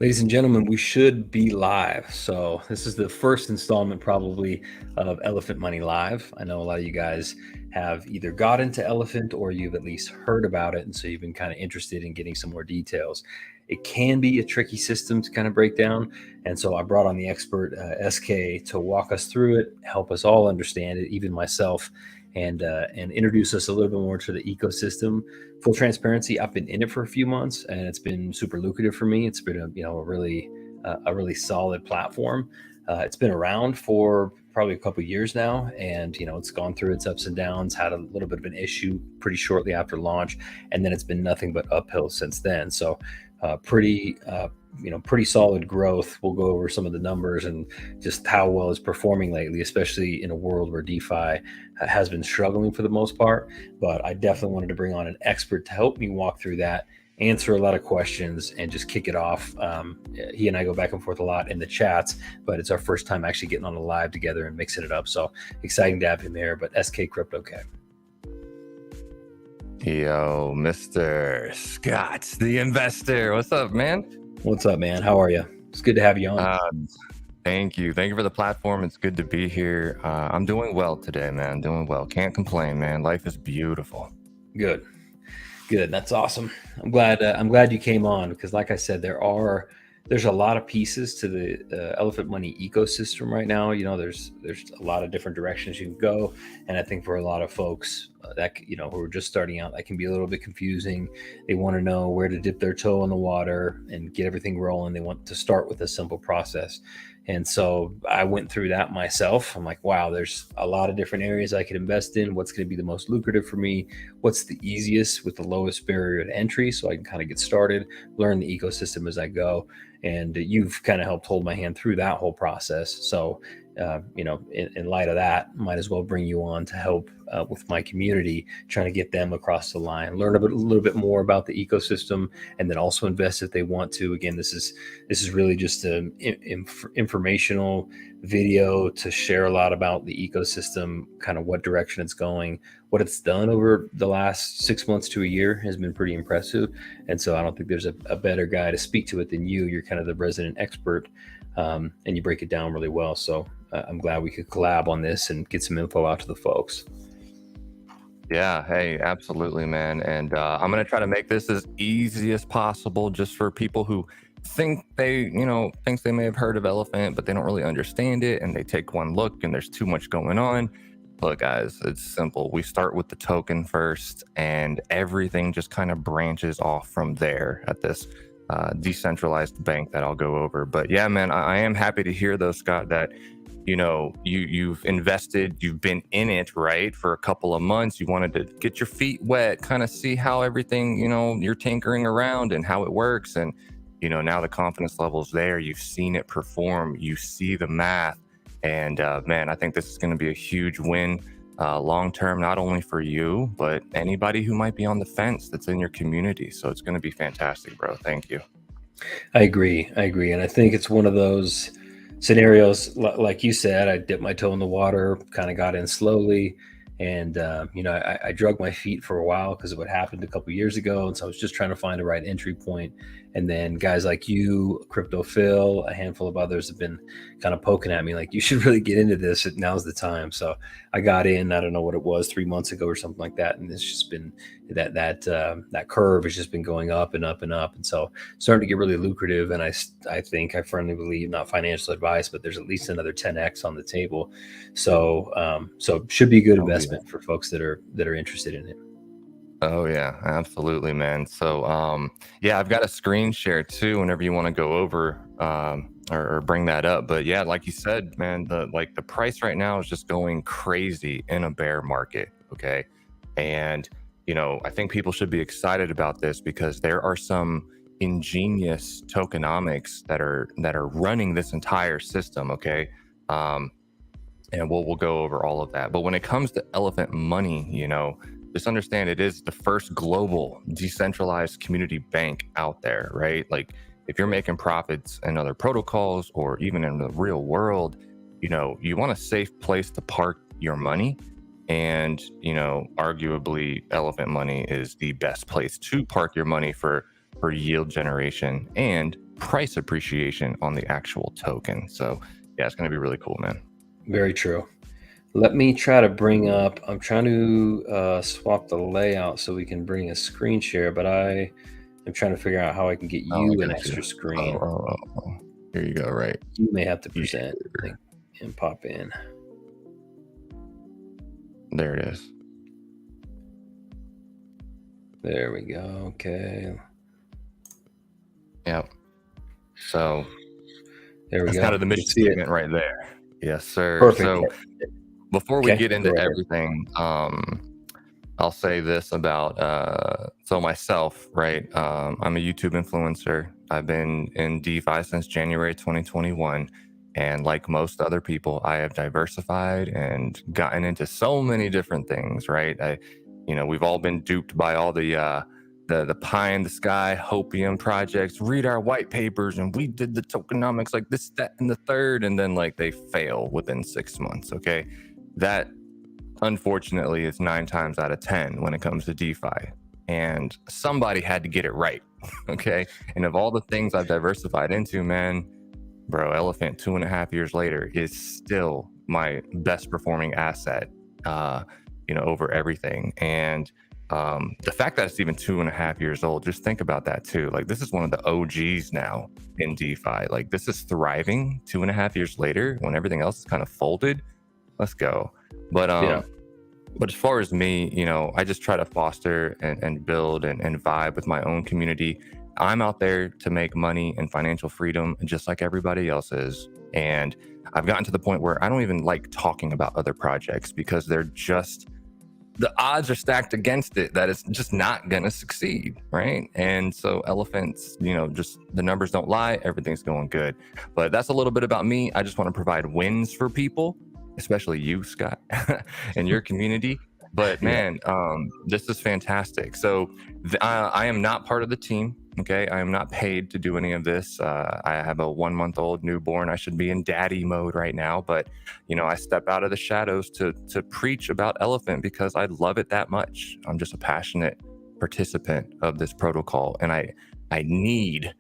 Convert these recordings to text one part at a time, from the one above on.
Ladies and gentlemen, we should be live. So this is the first installment probably of Elephant Money Live. I know a lot of you guys have either got into Elephant or you've at least heard about it. And so you've been kind of interested in getting some more details. It can be a tricky system to kind of break down. And so I brought on the expert SK to walk us through it, help us all understand it, even myself, and introduce us a little bit more to the ecosystem. Full transparency, I've been in it for a few months, and it's been super lucrative for me. It's been a really solid platform. It's been around for probably a couple of years now, and it's gone through its ups and downs. Had a little bit of an issue pretty shortly after launch, and then it's been nothing but uphill since then. So pretty solid growth. We'll go over some of the numbers and just how well it's performing lately, especially in a world where DeFi has been struggling for the most part. But I definitely wanted to bring on an expert to help me walk through that, answer a lot of questions, and just kick it off. He and I go back and forth a lot in the chats, but it's our first time actually getting on a live together and mixing it up. So exciting to have him here. But SK Crypto K. Yo, Mr. Scott, the investor. What's up, man? What's up, man? How are you? It's good to have you on. Thank you for the platform. It's good to be here. I'm doing well today, man. Doing well. Can't complain, man. Life is beautiful. Good. That's awesome. I'm glad you came on, because like I said, there's a lot of pieces to the Elephant Money ecosystem right now. There's a lot of different directions you can go, and I think for a lot of folks that who are just starting out, that can be a little bit confusing. They want to know where to dip their toe in the water and get everything rolling. They want to start with a simple process. And so I went through that myself. I'm like, wow, there's a lot of different areas I could invest in. What's going to be the most lucrative for me? What's the easiest with the lowest barrier to entry, so I can kind of get started, learn the ecosystem as I go. And you've kind of helped hold my hand through that whole process. So, in light of that, might as well bring you on to help with my community, trying to get them across the line, learn a little bit more about the ecosystem, and then also invest if they want to. Again, this is really just an informational video to share a lot about the ecosystem, kind of what direction it's going. What it's done over the last 6 months to a year has been pretty impressive. And so I don't think there's a better guy to speak to it than you. You're kind of the resident expert, and you break it down really well. So I'm glad we could collab on this and get some info out to the folks. Yeah, hey, absolutely, man. And I'm going to try to make this as easy as possible, just for people who thinks they may have heard of Elephant, but they don't really understand it, and they take one look and there's too much going on. Look, guys, it's simple. We start with the token first, and everything just kind of branches off from there at this decentralized bank that I'll go over. But yeah, man, I am happy to hear though, Scott, that you've invested, you've been in it, right, for a couple of months. You wanted to get your feet wet, kind of see how everything, you're tinkering around and how it works. And now the confidence level's there. You've seen it perform. You see the math. And man, I think this is going to be a huge win long term, not only for you, but anybody who might be on the fence that's in your community. So it's going to be fantastic, bro. Thank you. I agree. And I think it's one of those scenarios, like you said, I dipped my toe in the water, kind of got in slowly. And, I drug my feet for a while because of what happened a couple of years ago. And so I was just trying to find the right entry point. And then guys like you, Crypto Phil, a handful of others have been kind of poking at me like, you should really get into this. Now's the time. So I got in, I don't know what it was, 3 months ago or something like that. And it's just been that curve has just been going up and up and up. And so starting to get really lucrative. And I think, I firmly believe, not financial advice, but there's at least another 10X on the table. So should be a good investment for folks that are interested in it. Oh yeah, absolutely, man. So I've got a screen share too whenever you want to go over or bring that up. But yeah, like you said, man, the price right now is just going crazy in a bear market. Okay. And I think people should be excited about this because there are some ingenious tokenomics that are running this entire system. Okay. And we'll go over all of that. But when it comes to Elephant Money, just understand it is the first global decentralized community bank out there, right? Like if you're making profits in other protocols or even in the real world, you want a safe place to park your money. And, arguably Elephant Money is the best place to park your money for for yield generation and price appreciation on the actual token. So yeah, it's going to be really cool, man. Very true. Let me try to bring up, I'm trying to swap the layout so we can bring a screen share, but I am trying to figure out how I can get you an extra screen. Oh. Here you go, right? You may have to present and pop in. There it is. There we go. Okay. Yep. So there we that's go. kind of the mission statement right there. Yes, sir. Perfect. So before we get into everything, I'll say this about so myself, right? I'm a YouTube influencer. I've been in DeFi since January 2021. And like most other people, I have diversified and gotten into so many different things, right? We've all been duped by all the pie in the sky hopium projects. Read our white papers, and we did the tokenomics like this, that, and the third, and then like they fail within 6 months. Okay, that unfortunately is 9 times out of 10 when it comes to DeFi, and somebody had to get it right. Okay, and of all the things I've diversified into, man, bro, Elephant 2.5 years later is still my best performing asset, over everything. And the fact that it's even 2.5 years old, just think about that too. Like, this is one of the OGs now in DeFi. Like, this is thriving 2.5 years later when everything else is kind of folded. Let's go. But as far as me, I just try to foster and build and vibe with my own community. I'm out there to make money and financial freedom just like everybody else is. And I've gotten to the point where I don't even like talking about other projects because they're just, the odds are stacked against it that it's just not going to succeed, right? And so Elephants, just the numbers don't lie. Everything's going good. But that's a little bit about me. I just want to provide wins for people, especially you, Scott, and your community. But man, this is fantastic. So I am not part of the team. Okay, I am not paid to do any of this. I have a 1-month-old newborn. I should be in daddy mode right now, but I step out of the shadows to preach about Elephant because I love it that much. I'm just a passionate participant of this protocol, and I need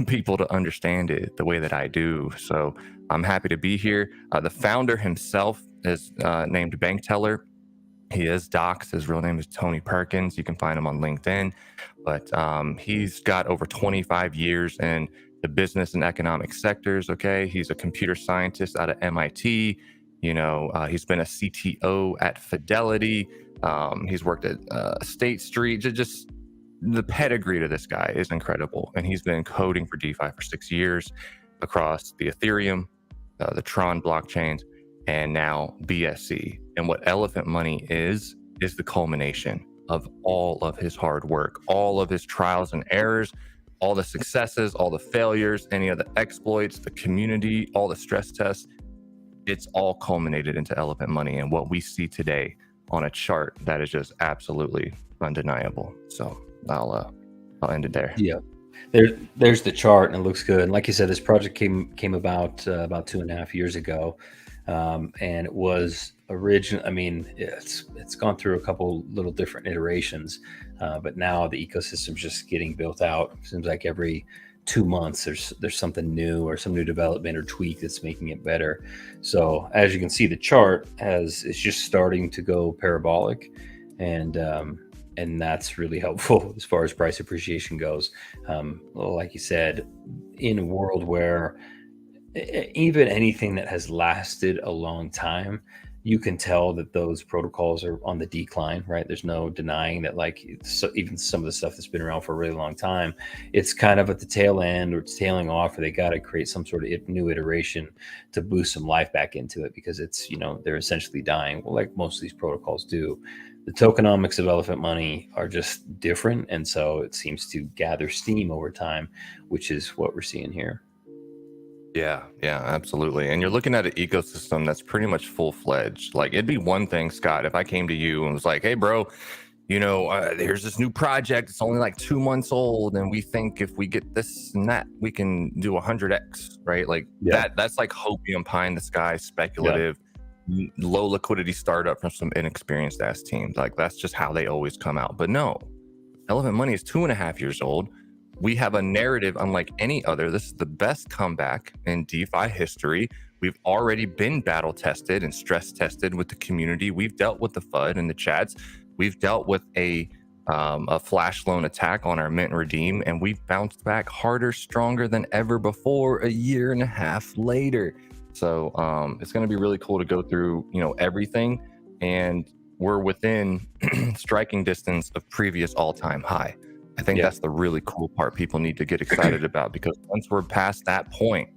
people to understand it the way that I do. So I'm happy to be here. The founder himself is named Bank Teller. He is doxed. His real name is Tony Perkins. You can find him on LinkedIn. But he's got over 25 years in the business and economic sectors. Okay, he's a computer scientist out of MIT. He's been a CTO at Fidelity. He's worked at State Street. Just the pedigree to this guy is incredible. And he's been coding for DeFi for 6 years across the Ethereum, the Tron blockchains, and now BSC. And what Elephant Money is the culmination of all of his hard work, all of his trials and errors, all the successes, all the failures, any of the exploits, the community, all the stress tests. It's all culminated into Elephant Money and what we see today on a chart that is just absolutely undeniable. So I'll end it there. Yeah. There's the chart, and it looks good. And like you said, this project came about 2.5 years ago. And it was original. I mean, it's gone through a couple little different iterations, but now the ecosystem's just getting built out. It seems like every 2 months there's something new or some new development or tweak that's making it better. So as you can see, the chart it's just starting to go parabolic, and that's really helpful as far as price appreciation goes. Like you said, in a world where even anything that has lasted a long time, you can tell that those protocols are on the decline, right? There's no denying that, even some of the stuff that's been around for a really long time, it's kind of at the tail end, or it's tailing off, or they got to create some sort of new iteration to boost some life back into it because it's, they're essentially dying, well, like most of these protocols do. The tokenomics of Elephant Money are just different. And so it seems to gather steam over time, which is what we're seeing here. Yeah, absolutely. And you're looking at an ecosystem that's pretty much full-fledged. Like, it'd be one thing, Scott, if I came to you and was like, hey, bro, there's this new project. It's only like 2 months old, and we think if we get this and that, we can do 100x, right? Like, that's like hopium pie in the sky, speculative, low liquidity startup from some inexperienced ass teams. Like, that's just how they always come out. But no, Elephant Money is 2.5 years old. we have a narrative unlike any other. This is the best comeback in DeFi history. We've already been battle tested and stress tested with the community. We've dealt with the FUD and the chats. We've dealt with a flash loan attack on our mint and redeem, and we've bounced back harder, stronger than ever before a year and a half later. So it's going to be really cool to go through, everything, and we're within striking distance of previous all-time high. I think that's the really cool part people need to get excited about, because once we're past that point,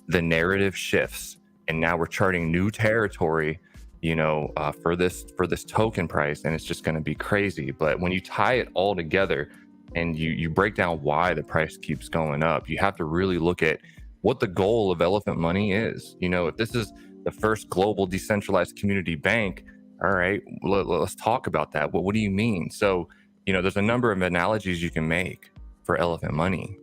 the narrative shifts, and now we're charting new territory, for this token price, and it's just going to be crazy. But when you tie it all together and you break down why the price keeps going up, you have to really look at what the goal of Elephant Money is. If this is the first global decentralized community bank, all right, let's talk about that. What do you mean? So, there's a number of analogies you can make for Elephant Money.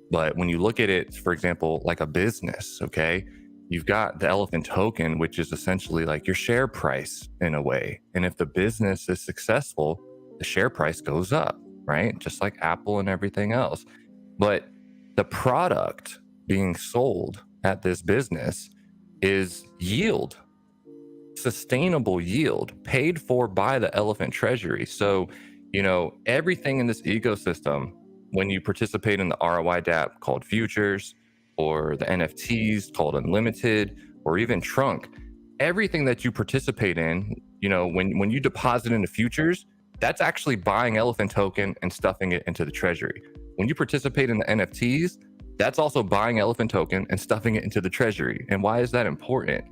But when you look at it, for example, like a business, okay, you've got the Elephant token, which is essentially like your share price in a way. And if the business is successful, the share price goes up, right? Just like Apple and everything else. But the product being sold at this business is yield, sustainable yield paid for by the Elephant Treasury. So, everything in this ecosystem, when you participate in the ROI DApp called Futures, or the NFTs called Unlimited, or even Trunk, everything that you participate in, when you deposit into Futures, that's actually buying Elephant token and stuffing it into the treasury. When you participate in the NFTs, that's also buying Elephant token and stuffing it into the treasury. And why is that important?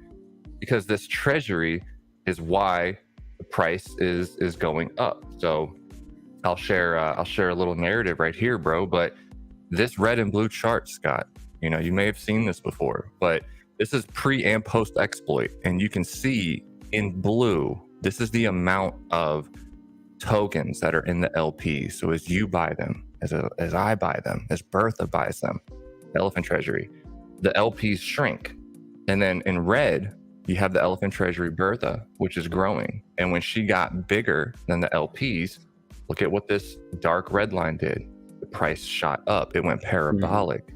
Because this treasury is why the price is going up. So I'll share a little narrative right here, bro. But this red and blue chart, Scott, you may have seen this before, but this is pre and post exploit. And you can see in blue, this is the amount of tokens that are in the LP. So as you buy them, as I buy them, as Bertha buys them, the Elephant Treasury, the LPs shrink. And then in red, you have the Elephant Treasury Bertha, which is growing. And when she got bigger than the LPs, look at what this dark red line did. The price shot up. It went parabolic.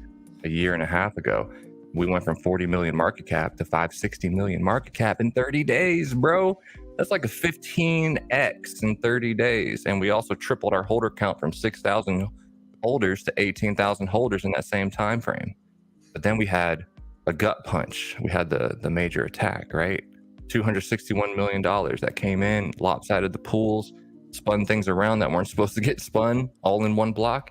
A year and a half ago, we went from 40 million market cap to 560 million market cap in 30 days, bro. That's like a 15x in 30 days. And we also tripled our holder count from 6,000 holders to 18,000 holders in that same time frame. But then we had a gut punch. We had the major attack, right? $261 million that came in, lopsided the pools, spun things around that weren't supposed to get spun all in one block.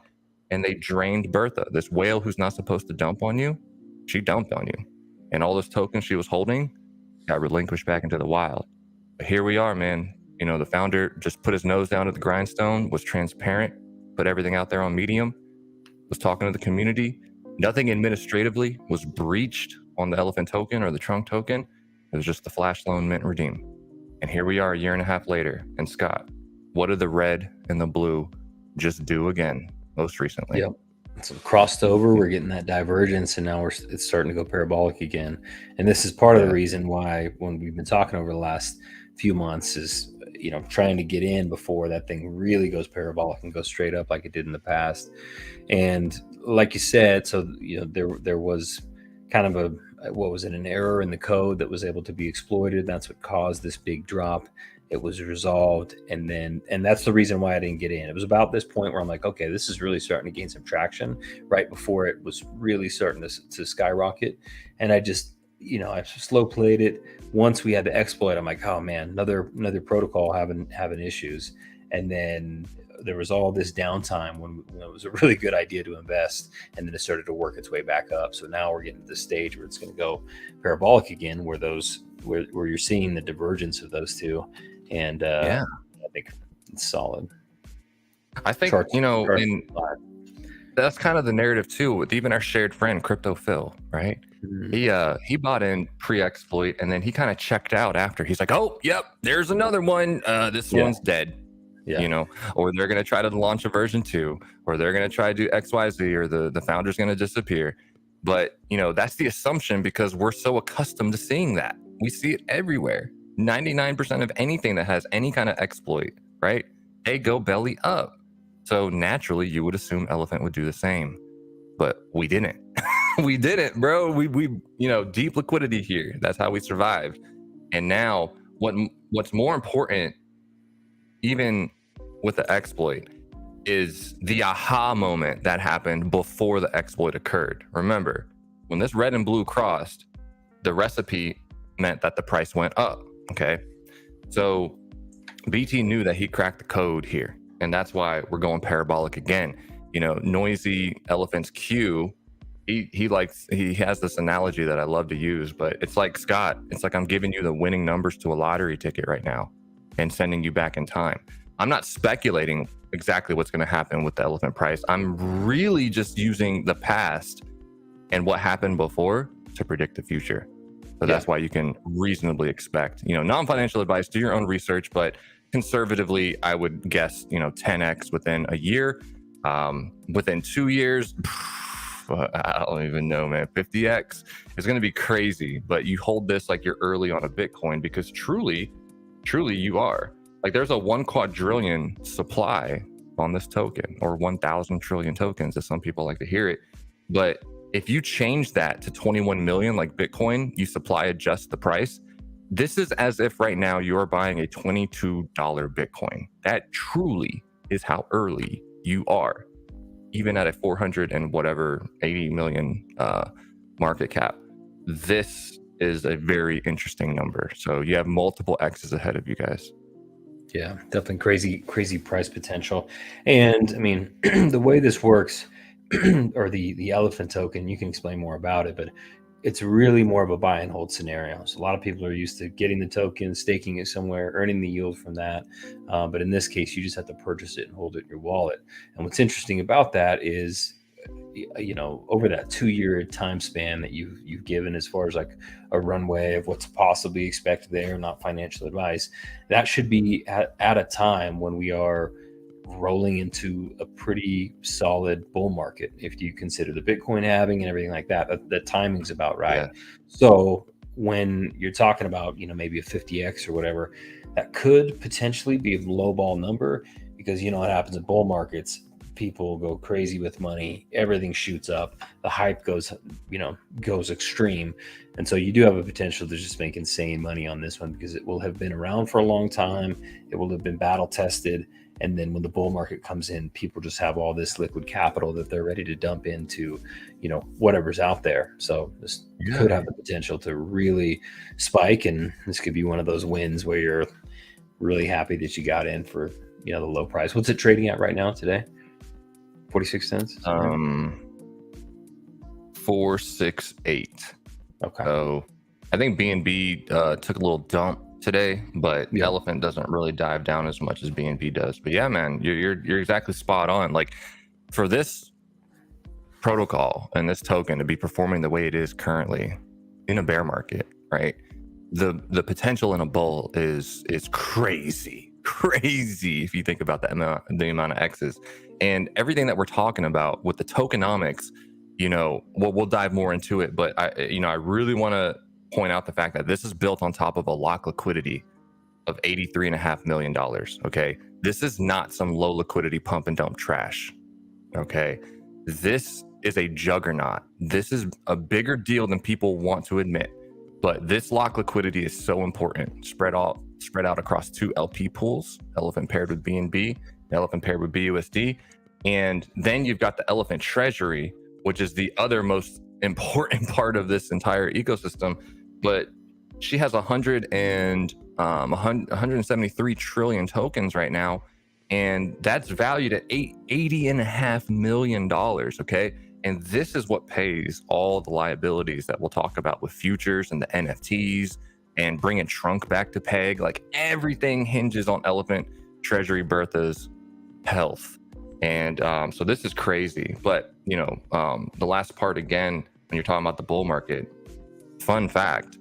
And they drained Bertha, this whale who's not supposed to dump on you. She dumped on you. And all those tokens she was holding got relinquished back into the wild. But here we are, man. The founder just put his nose down to the grindstone, was transparent, put everything out there on Medium, was talking to the community. Nothing administratively was breached on the Elephant token or the Trunk token. It was just the flash loan mint redeem. And here we are a year and a half later. And Scott, what did the red and the blue just do again most recently? Yep. So crossed over, we're getting that divergence, and now it's starting to go parabolic again. And this is part of the reason why, when we've been talking over the last few months, is trying to get in before that thing really goes parabolic and goes straight up like it did in the past. And like you said, so there was kind of an error in the code that was able to be exploited. That's what caused this big drop. It was resolved, and that's the reason why I didn't get in. It was about this point where I'm like, okay, this is really starting to gain some traction, right before it was really starting to skyrocket. And I just, I slow played it. Once we had the exploit, I'm like, oh man, another protocol having issues. And then there was all this downtime when it was a really good idea to invest, and then it started to work its way back up. So now we're getting to the stage where it's going to go parabolic again, where you're seeing the divergence of those two. And I think it's solid. I think, that's kind of the narrative too, with even our shared friend, Crypto Phil, right? Mm-hmm. He bought in pre-exploit, and then he kind of checked out after. He's like, oh, yep, there's another one. This one's dead. Yeah. Or they're going to try to launch a version 2, or they're going to try to do XYZ, or the founder's going to disappear. But, that's the assumption, because we're so accustomed to seeing that. We see it everywhere. 99% of anything that has any kind of exploit, right? They go belly up. So naturally, you would assume Elephant would do the same, but we didn't. We didn't, bro. We deep liquidity here. That's how we survived. And now, what's more important, even with the exploit, is the aha moment that happened before the exploit occurred. Remember, when this red and blue crossed, the recipe meant that the price went up. Okay, so BT knew that he cracked the code here, and that's why we're going parabolic again. Noisy Elephant's Q, he has this analogy that I love to use, but it's like, Scott, it's like I'm giving you the winning numbers to a lottery ticket right now and sending you back in time. I'm not speculating exactly what's going to happen with the Elephant price. I'm really just using the past and what happened before to predict the future. So that's why you can reasonably expect, non-financial advice, do your own research, but conservatively, I would guess, 10x within a year. Within 2 years, I don't even know, man. 50x is going to be crazy, but you hold this like you're early on a Bitcoin, because truly you are. Like, there's a 1 quadrillion supply on this token, or 1,000 trillion tokens, as some people like to hear it. But if you change that to 21 million, like Bitcoin, you supply adjust the price. This is as if right now you're buying a $22 Bitcoin. That truly is how early you are, even at a 400 and whatever 80 million market cap. This is a very interesting number. So you have multiple X's ahead of you guys. Yeah, definitely crazy price potential. And I mean, the way this works, or the Elephant token, you can explain more about it, but it's really more of a buy and hold scenario. So a lot of people are used to getting the token, staking it somewhere, earning the yield from that. But in this case, you just have to purchase it and hold it in your wallet. And what's interesting about that is, over that 2-year time span that you've given, as far as like a runway of what's possibly expected there, not financial advice, that should be at a time when we are rolling into a pretty solid bull market. If you consider the Bitcoin halving and everything like that, the timing's about right. Yeah. So when you're talking about, maybe a 50x or whatever, that could potentially be a low ball number, because what happens in bull markets, people go crazy with money, everything shoots up, the hype goes extreme. And so you do have a potential to just make insane money on this one, because it will have been around for a long time. It will have been battle tested. And then when the bull market comes in, people just have all this liquid capital that they're ready to dump into, whatever's out there. So this could have the potential to really spike. And this could be one of those wins where you're really happy that you got in for, the low price. What's it trading at right now today? 46 cents? 468. Okay. So I think BNB took a little dump today, but Elephant doesn't really dive down as much as BNB does. But yeah, man, you're exactly spot on. Like, for this protocol and this token to be performing the way it is currently in a bear market, right? The potential in a bull is crazy if you think about the amount of X's and everything that we're talking about with the tokenomics. We'll dive more into it, but I really want to point out the fact that this is built on top of a lock liquidity of $83.5 million. Okay, this is not some low liquidity pump and dump trash. Okay, this is a juggernaut. This is a bigger deal than people want to admit, but this lock liquidity is so important. Spread out across 2 LP pools, Elephant paired with BNB, Elephant paired with BUSD, and then you've got the Elephant Treasury, which is the other most important part of this entire ecosystem. But she has 173 trillion tokens right now, and that's valued at $80.5 million. Okay, and this is what pays all the liabilities that we'll talk about with futures and the NFTs and bringing Trunk back to peg. Like, everything hinges on Elephant Treasury Bertha's health. And so this is crazy. But the last part, again, when you're talking about the bull market, fun fact,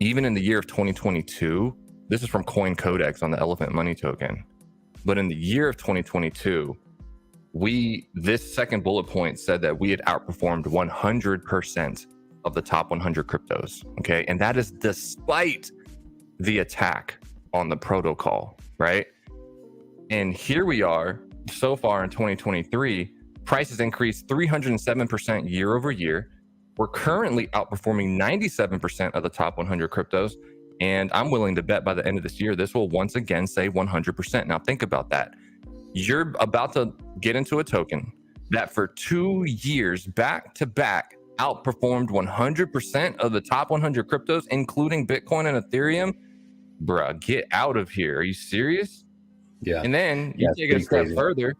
even in the year of 2022, this is from Coin Codex on the Elephant Money token, but in the year of 2022, this second bullet point said that we had outperformed 100% of the top 100 cryptos. Okay, and that is despite the attack on the protocol, right? And here we are so far in 2023, prices increased 307% year over year. We're currently outperforming 97% of the top 100 cryptos. And I'm willing to bet by the end of this year, this will once again say 100%. Now, think about that. You're about to get into a token that for 2 years back to back outperformed 100% of the top 100 cryptos, including Bitcoin and Ethereum. Bruh, get out of here. Are you serious? Yeah. And then you take it a step further.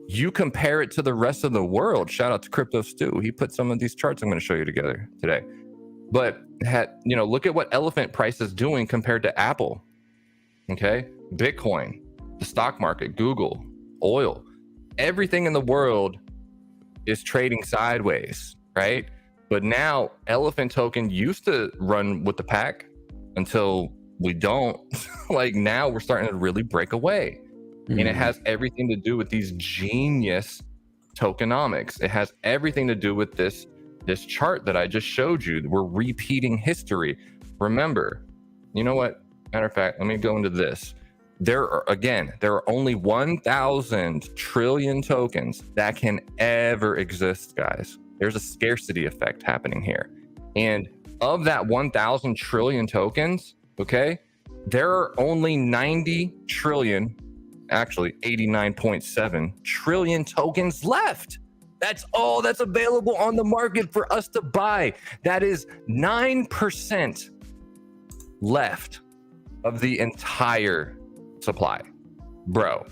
You compare it to the rest of the world. Shout out to Crypto Stu. He put some of these charts I'm going to show you together today. But look at what Elephant price is doing compared to Apple. Okay, Bitcoin, the stock market, Google, oil, everything in the world is trading sideways, right? But now Elephant token used to run with the pack until we don't. Like now we're starting to really break away. And it has everything to do with these genius tokenomics. It has everything to do with this chart that I just showed you. We're repeating history. Remember, you know what? Matter of fact, let me go into this. There are only 1,000 trillion tokens that can ever exist, guys. There's a scarcity effect happening here. And of that 1,000 trillion tokens, okay, there are only 90 trillion, actually 89.7 trillion tokens left. That's all that's available on the market for us to buy. That is 9% left of the entire supply. Bro,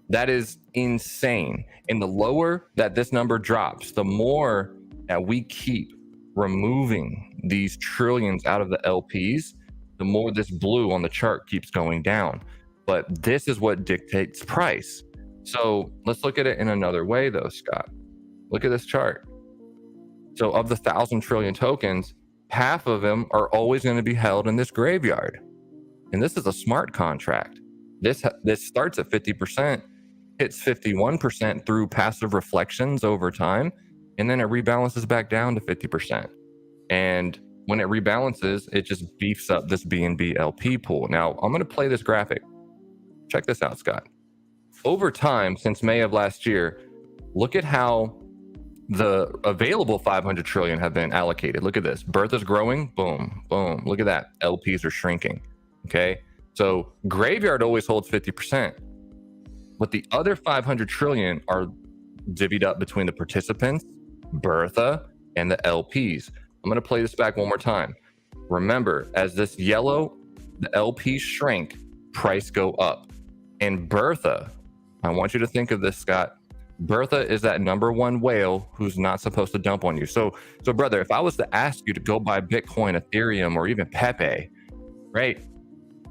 that is insane. And the lower that this number drops, the more that we keep removing these trillions out of the LPs, the more this blue on the chart keeps going down. But this is what dictates price. So let's look at it in another way though, Scott. Look at this chart. So of the 1,000 trillion tokens, half of them are always going to be held in this graveyard. And this is a smart contract. This starts at 50%, hits 51% through passive reflections over time, and then it rebalances back down to 50%. And when it rebalances, it just beefs up this BNB LP pool. Now, I'm going to play this graphic. Check this out, Scott. Over time, since May of last year, look at how the available 500 trillion have been allocated. Look at this. Bertha's growing. Boom, boom. Look at that. LPs are shrinking. Okay. So graveyard always holds 50%, but the other 500 trillion are divvied up between the participants, Bertha, and the LPs. I'm going to play this back one more time. Remember, as this yellow, the LPs shrink, price go up. And Bertha, I want you to think of this, Scott. Bertha is that number one whale who's not supposed to dump on you. So brother, if I was to ask you to go buy Bitcoin, Ethereum, or even Pepe, right?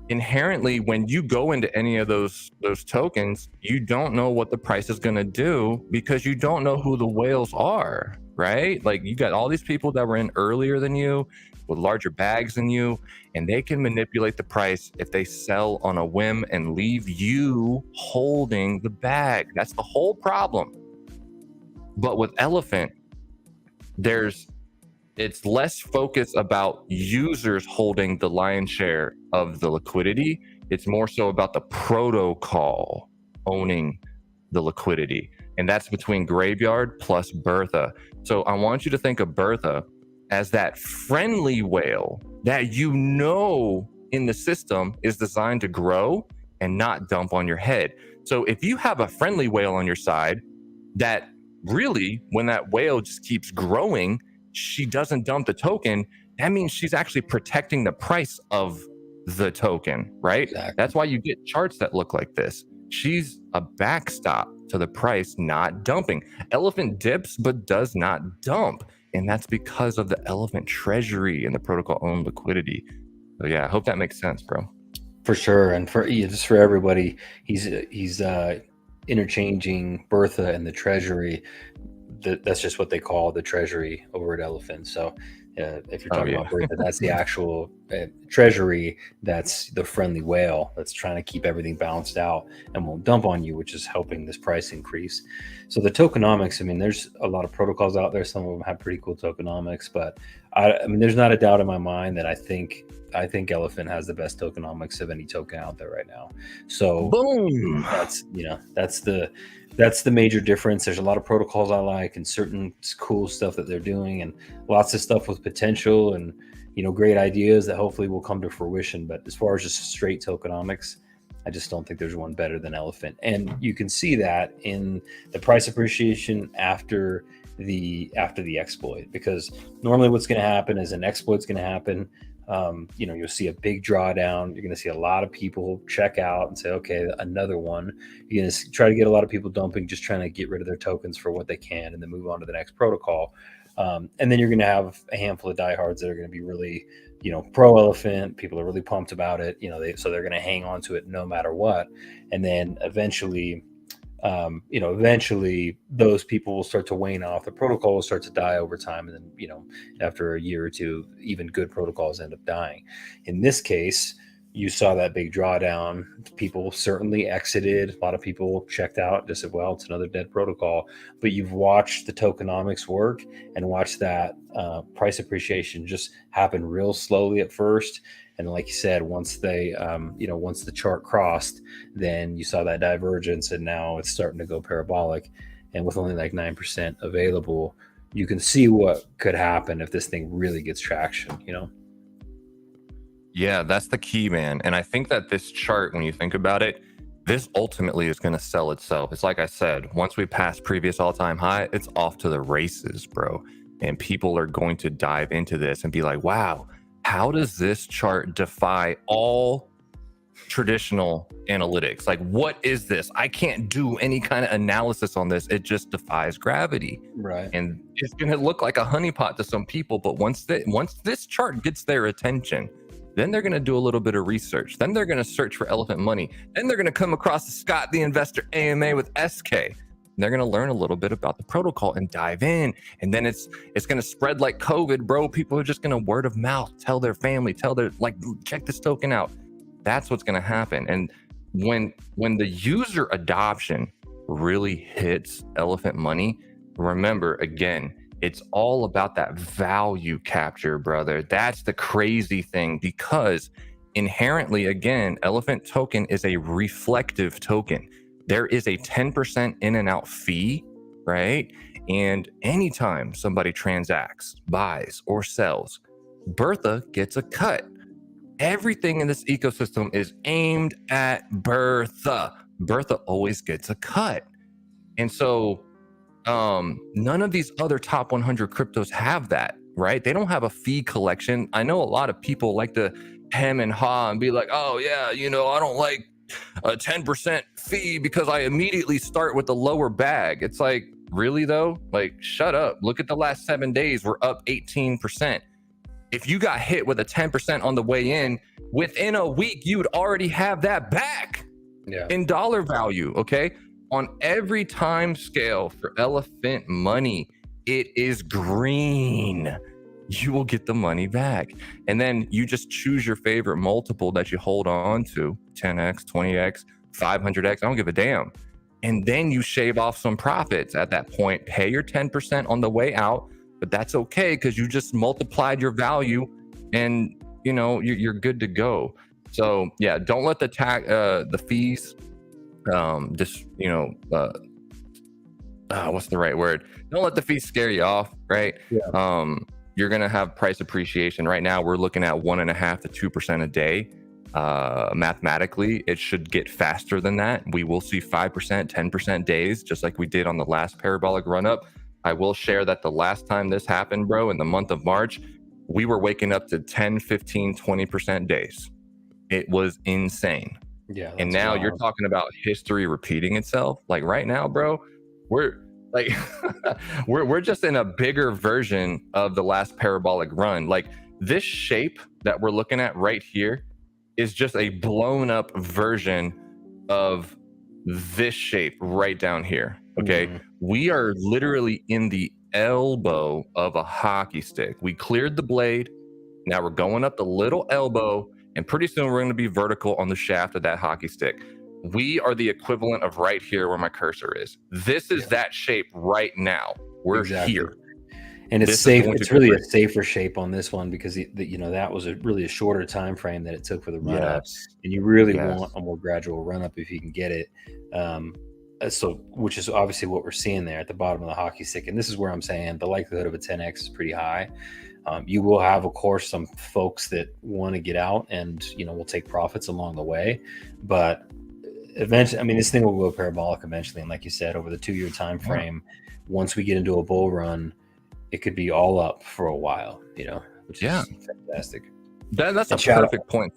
Inherently, when you go into any of those tokens, you don't know what the price is going to do because you don't know who the whales are, right? Like you got all these people that were in earlier than you with larger bags than you, and they can manipulate the price if they sell on a whim and leave you holding the bag. That's the whole problem. But with Elephant, it's less focused about users holding the lion's share of the liquidity. It's more so about the protocol owning the liquidity. And that's between Graveyard plus Bertha. So I want you to think of Bertha as that friendly whale that you know in the system is designed to grow and not dump on your head. So if you have a friendly whale on your side that really, when that whale just keeps growing, she doesn't dump the token, that means she's actually protecting the price of the token, right? Exactly. That's why you get charts that look like this. She's a backstop to the price not dumping. Elephant dips but does not dump, and that's because of the Elephant Treasury and the protocol owned liquidity. So yeah, I hope that makes sense, bro. For sure, and just for everybody, he's interchanging Bertha and the Treasury. That's just what they call the Treasury over at Elephant. So If you're talking about Bertha, that's the actual treasury. That's the friendly whale that's trying to keep everything balanced out and won't dump on you, which is helping this price increase. So the tokenomics, I mean, there's a lot of protocols out there. Some of them have pretty cool tokenomics, but I mean, there's not a doubt in my mind that I think Elephant has the best tokenomics of any token out there right now. So boom, that's the major difference. There's a lot of protocols I like and certain cool stuff that they're doing, and lots of stuff with potential and great ideas that hopefully will come to fruition. But as far as just straight tokenomics, I just don't think there's one better than Elephant. And you can see that in the price appreciation after the exploit, because normally what's going to happen is an exploit's going to happen. You'll see a big drawdown. You're going to see a lot of people check out and say, okay, another one. You're going to try to get a lot of people dumping, just trying to get rid of their tokens for what they can and then move on to the next protocol. And then you're going to have a handful of diehards that are going to be really, pro Elephant. People are really pumped about it. So they're going to hang on to it no matter what. And then eventually those people will start to wane off. The protocol will start to die over time. And then, after a year or two, even good protocols end up dying. In this case, you saw that big drawdown. People certainly exited. A lot of people checked out, just said, well, it's another dead protocol. But you've watched the tokenomics work and watched that price appreciation just happen real slowly at first. And like you said, once they, once the chart crossed, then you saw that divergence, and now it's starting to go parabolic. And with only like 9% available, you can see what could happen if this thing really gets traction, Yeah, that's the key, man. And I think that this chart, when you think about it, this ultimately is going to sell itself. It's like I said, once we pass previous all-time high, it's off to the races, bro. And people are going to dive into this and be like, wow, how does this chart defy all traditional analytics? Like, what is this? I can't do any kind of analysis on this. It just defies gravity. Right. And it's going to look like a honeypot to some people. But once this chart gets their attention, then they're going to do a little bit of research. Then they're going to search for elephant money. Then they're going to come across the Scott the Investor AMA with SK. They're going to learn a little bit about the protocol and dive in. And then it's going to spread like COVID, bro. People are just going to word of mouth, tell their family, check this token out. That's what's going to happen. And when the user adoption really hits elephant money, remember, again, it's all about that value capture, brother. That's the crazy thing, because inherently, again, Elephant token is a reflective token. There is a 10% in and out fee, right? And anytime somebody transacts, buys, or sells, Bertha gets a cut. Everything in this ecosystem is aimed at Bertha. Bertha always gets a cut. And so none of these other top 100 cryptos have that, right? They don't have a fee collection. I know a lot of people like to hem and haw and be like, oh yeah, I don't like a 10% fee because I immediately start with the lower bag. It's like, really though? Like, shut up. Look at the last 7 days. We're up 18%. If you got hit with a 10% on the way in, within a week, you would already have that back in dollar value, okay? On every time scale for elephant money, it is green. You will get the money back. And then you just choose your favorite multiple that you hold on to, 10x, 20x, 500x, I don't give a damn. And then you shave off some profits at that point, pay your 10% on the way out, but that's okay because you just multiplied your value and you're good to go. So yeah, don't let the fees, what's the right word? Don't let the fees scare you off, right? Yeah. You're going to have price appreciation. Right now, we're looking at 1.5% to 2% a day. Mathematically, it should get faster than that. We will see 5%, 10% days, just like we did on the last parabolic run up. I will share that the last time this happened, bro, in the month of March, we were waking up to 10, 15, 20% days. It was insane. Yeah. And now you're talking about history repeating itself. Like right now, bro, we're like, we're just in a bigger version of the last parabolic run. Like this shape that we're looking at right here is just a blown up version of this shape right down here. Okay. Mm-hmm. We are literally in the elbow of a hockey stick. We cleared the blade. Now we're going up the little elbow, and pretty soon we're going to be vertical on the shaft of that hockey stick. We are the equivalent of right here where my cursor is. This is that shape right now. We're here. And it's safe. It's really a safer shape on this one because that was really a shorter time frame that it took for the run up, and you really want a more gradual run up if you can get it. So, which is obviously what we're seeing there at the bottom of the hockey stick. And this is where I'm saying the likelihood of a 10x is pretty high. You will have, of course, some folks that want to get out and will take profits along the way, but eventually, I mean, this thing will go parabolic eventually. And like you said, over the 2-year time frame, once we get into a bull run, it could be all up for a while, which is fantastic. That's a perfect point.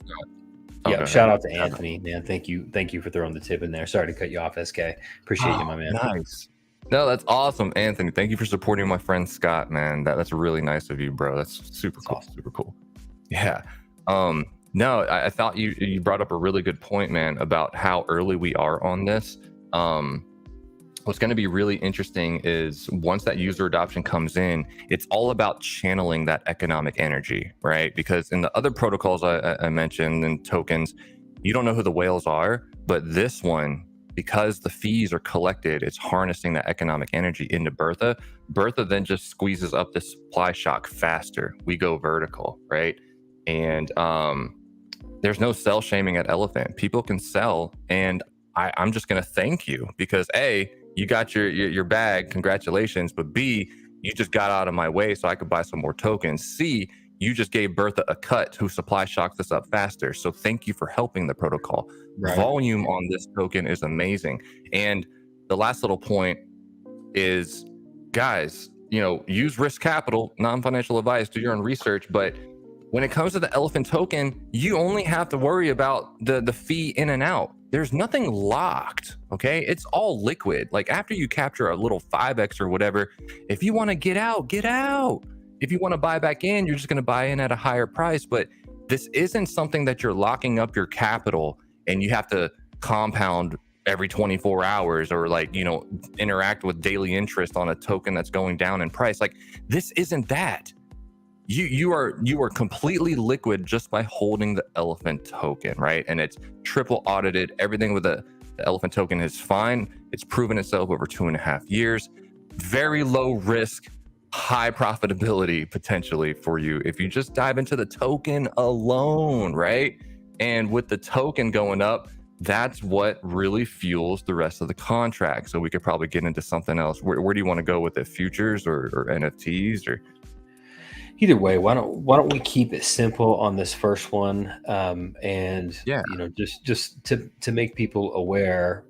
Shout out to Anthony, man. Thank you for throwing the tip in there. Sorry to cut you off, SK. Appreciate you, my man. Nice. No, that's awesome, Anthony. Thank you for supporting my friend Scott, man. That's really nice of you, bro. That's super cool. Awesome. Super cool. Yeah. No, I thought you brought up a really good point, man, about how early we are on this. What's going to be really interesting is once that user adoption comes in, it's all about channeling that economic energy, right? Because in the other protocols I mentioned and tokens, you don't know who the whales are, but this one, because the fees are collected, it's harnessing that economic energy into Bertha. Bertha then just squeezes up the supply shock faster. We go vertical, right? And there's no sell shaming at Elephant. People can sell, and I'm just going to thank you because A, you got your bag, congratulations, but B, you just got out of my way so I could buy some more tokens. C, you just gave Bertha a cut who supply shocked us up faster. So thank you for helping the protocol. Right. Volume on this token is amazing. And the last little point is, guys, use risk capital, non-financial advice, do your own research. But when it comes to the Elephant token, you only have to worry about the fee in and out. There's nothing locked, okay? It's all liquid. Like after you capture a little 5x or whatever, if you want to get out, get out. If you want to buy back in, you're just going to buy in at a higher price. But this isn't something that you're locking up your capital and you have to compound every 24 hours or interact with daily interest on a token that's going down in price. Like this isn't that. You are completely liquid just by holding the Elephant token, right? And it's triple audited. Everything with the Elephant token is fine. It's proven itself over 2.5 years. Very low risk, high profitability potentially for you if you just dive into the token alone, right? And with the token going up, that's what really fuels the rest of the contract. So we could probably get into something else. Where do you want to go with it? Futures or NFTs or? Either way, why don't we keep it simple on this first one? Just to make people aware.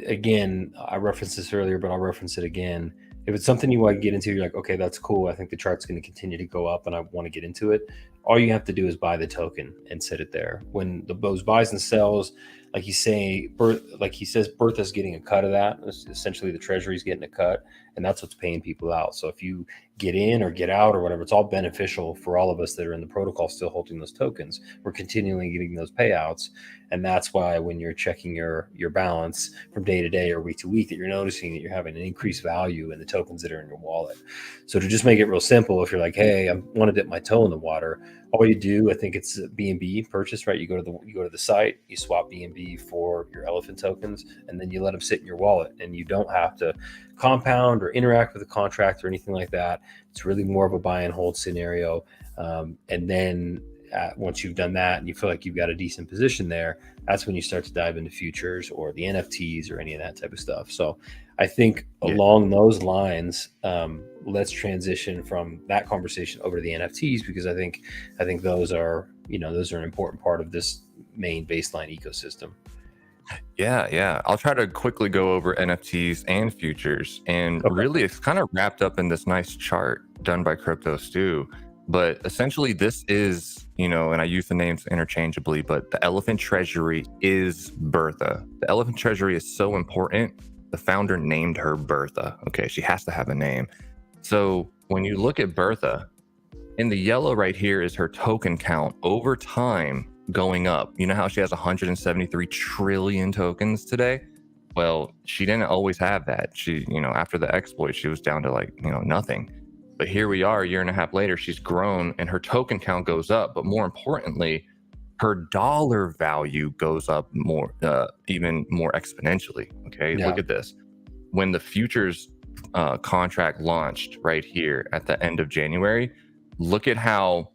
Again, I referenced this earlier, but I'll reference it again. If it's something you want to get into, you're like, okay, that's cool. I think the chart's going to continue to go up and I want to get into it. All you have to do is buy the token and set it there. When those buys and sells, like he says, Bertha's getting a cut of that. Essentially, the Treasury's getting a cut, and that's what's paying people out. So if you get in or get out or whatever, it's all beneficial for all of us that are in the protocol still holding those tokens. We're continually getting those payouts, and that's why when you're checking your balance from day to day or week to week, that you're noticing that you're having an increased value in the tokens that are in your wallet. So to just make it real simple, if you're like, hey, I want to dip my toe in the water, all you do, I think it's BNB purchase, right? You go to the site, you swap BNB for your Elephant tokens, and then you let them sit in your wallet, and you don't have to compound or interact with the contract or anything like that. It's really more of a buy and hold scenario. And then once you've done that and you feel like you've got a decent position there, that's when you start to dive into futures or the NFTs or any of that type of stuff. So I think along those lines, let's transition from that conversation over to the NFTs, because I think those are an important part of this main baseline ecosystem. Yeah. I'll try to quickly go over NFTs and futures. And really, it's kind of wrapped up in this nice chart done by Crypto Stew. But essentially, this is, and I use the names interchangeably, but the Elephant Treasury is Bertha. The Elephant Treasury is so important. The founder named her Bertha. Okay, she has to have a name. So when you look at Bertha, in the yellow right here is her token count over time going up. You know how she has 173 trillion tokens today? Well, she didn't always have that. She, after the exploit, she was down to like, nothing. But here we are a year and a half later, she's grown and her token count goes up. But more importantly, her dollar value goes up more, even more exponentially. Okay. Yeah. Look at this. When the futures contract launched right here at the end of January, look at how,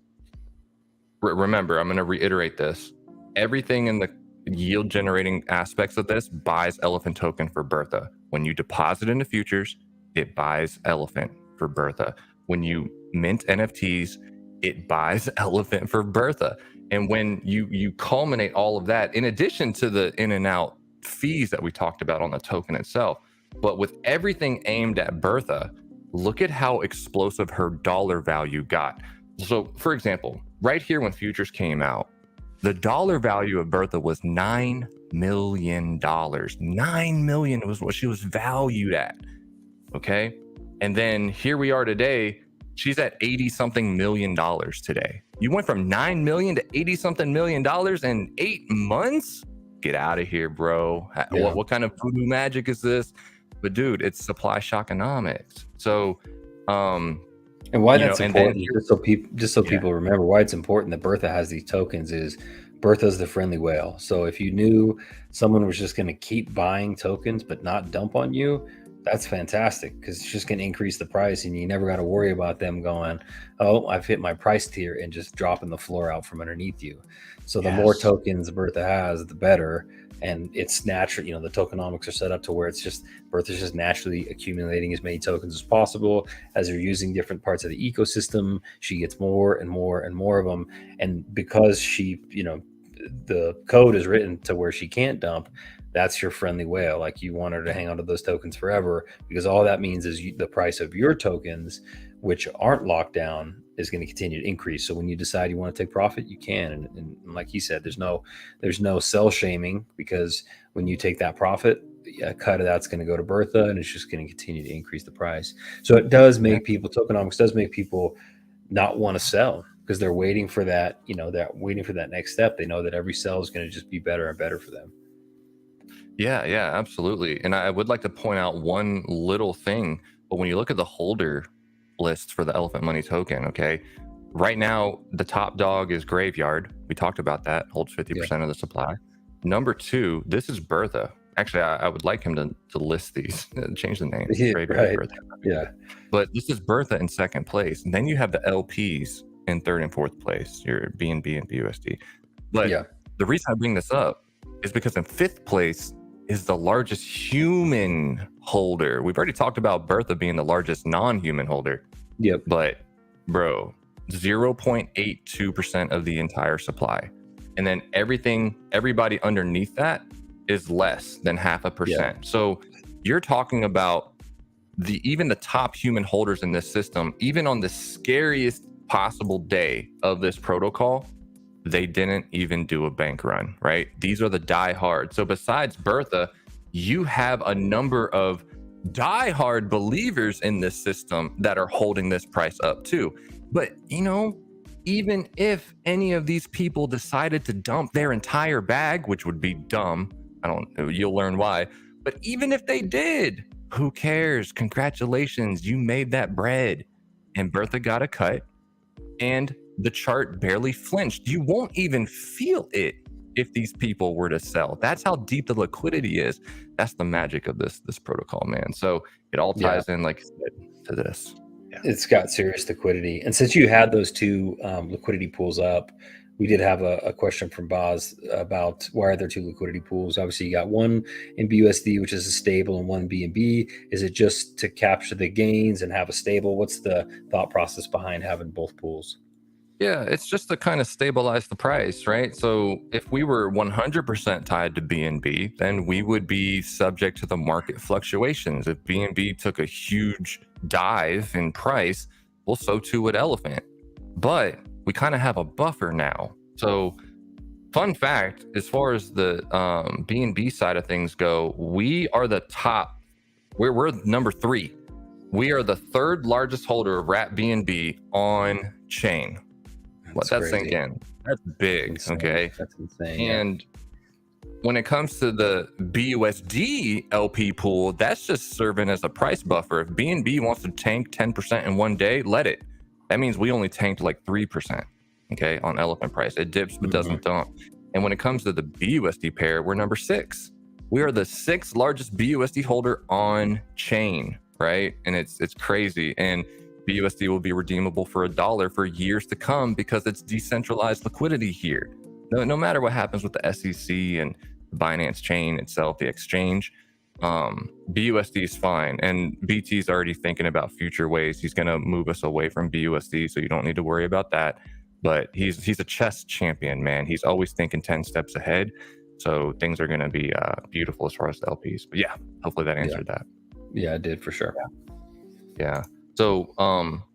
remember, I'm going to reiterate this. Everything in the yield generating aspects of this buys Elephant token for Bertha. When you deposit into futures, it buys Elephant for Bertha. When you mint NFTs, it buys Elephant for Bertha. And when you culminate all of that, in addition to the in and out fees that we talked about on the token itself, but with everything aimed at Bertha, look at how explosive her dollar value got. So, for example, right here when futures came out, the dollar value of Bertha was $9 million. $9 million was what she was valued at. Okay. And then here we are today. She's at 80 something million dollars today. You went from 9 million to 80 something million dollars in 8 months? Get out of here, bro. Yeah. What kind of voodoo magic is this? But dude, it's supply shockonomics. So, and why that's important, just so people remember why it's important that Bertha has these tokens is Bertha's the friendly whale. So if you knew someone was just going to keep buying tokens but not dump on you, that's fantastic, because it's just going to increase the price and you never got to worry about them going, oh, I've hit my price tier, and just dropping the floor out from underneath you. So the more tokens Bertha has, the better. And it's natural, the tokenomics are set up to where it's just Bertha's just naturally accumulating as many tokens as possible. As you're using different parts of the ecosystem, she gets more and more and more of them. And because she, the code is written to where she can't dump, that's your friendly whale. Like, you want her to hang on to those tokens forever, because all that means is the price of your tokens, which aren't locked down, is going to continue to increase. So when you decide you want to take profit, you can. And like he said, there's no sell shaming, because when you take that profit, a cut of that's going to go to Bertha, and it's just going to continue to increase the price. So it does make people, tokenomics does make people not want to sell, because they're waiting for that, they're waiting for that next step. They know that every sell is going to just be better and better for them. Yeah, absolutely. And I would like to point out one little thing, but when you look at the holder list for the Elephant Money token, okay, right now the top dog is Graveyard. We talked about that, holds 50% of the supply. Number 2, this is Bertha. Actually, I would like him to list these, change the name. Right. Bertha. Yeah. But this is Bertha in second place. And then you have the LPs in third and fourth place, your BNB and BUSD. But the reason I bring this up is because in fifth place is the largest human holder. We've already talked about Bertha being the largest non-human holder. Yep. But bro, 0.82% of the entire supply. And then everybody underneath that is less than 0.5%. Yeah. So you're talking about even the top human holders in this system, even on the scariest possible day of this protocol, they didn't even do a bank run, right? These are the die-hard. So besides Bertha, you have a number of die-hard believers in this system that are holding this price up too. But, even if any of these people decided to dump their entire bag, which would be dumb, you'll learn why. But even if they did, who cares? Congratulations, you made that bread. And Bertha got a cut, and the chart barely flinched. You won't even feel it if these people were to sell. That's how deep the liquidity is. That's the magic of this protocol, man. So it all ties in, like I said, to this. Yeah. It's got serious liquidity. And since you had those two liquidity pools up, we did have a question from Boz about why are there two liquidity pools? Obviously, you got one in BUSD, which is a stable, and one BNB. Is it just to capture the gains and have a stable? What's the thought process behind having both pools? Yeah, it's just to kind of stabilize the price, right? So if we were 100% tied to BNB, then we would be subject to the market fluctuations. If BNB took a huge dive in price, well, so too would Elephant. But we kind of have a buffer now. So fun fact, as far as the BNB side of things go, we are the top. We're number 3. We are the 3rd largest holder of wrap BNB on chain. Let that sink in. That's big. Insane. Okay. That's insane. And when it comes to the BUSD LP pool, that's just serving as a price buffer. If BNB wants to tank 10% in one day, let it. That means we only tanked like 3%, okay, on elephant price. It dips but doesn't dump. And when it comes to the BUSD pair, we're number 6. We are the 6th largest BUSD holder on chain, right? And it's crazy. And BUSD will be redeemable for $1 for years to come because it's decentralized liquidity here. No matter what happens with the SEC and the Binance chain itself, the exchange, BUSD is fine. And BT's already thinking about future ways. He's going to move us away from BUSD, so you don't need to worry about that. But he's a chess champion, man. He's always thinking 10 steps ahead. So things are going to be beautiful as far as the LPs. But yeah, hopefully that answered that. Yeah, it did for sure. Yeah. So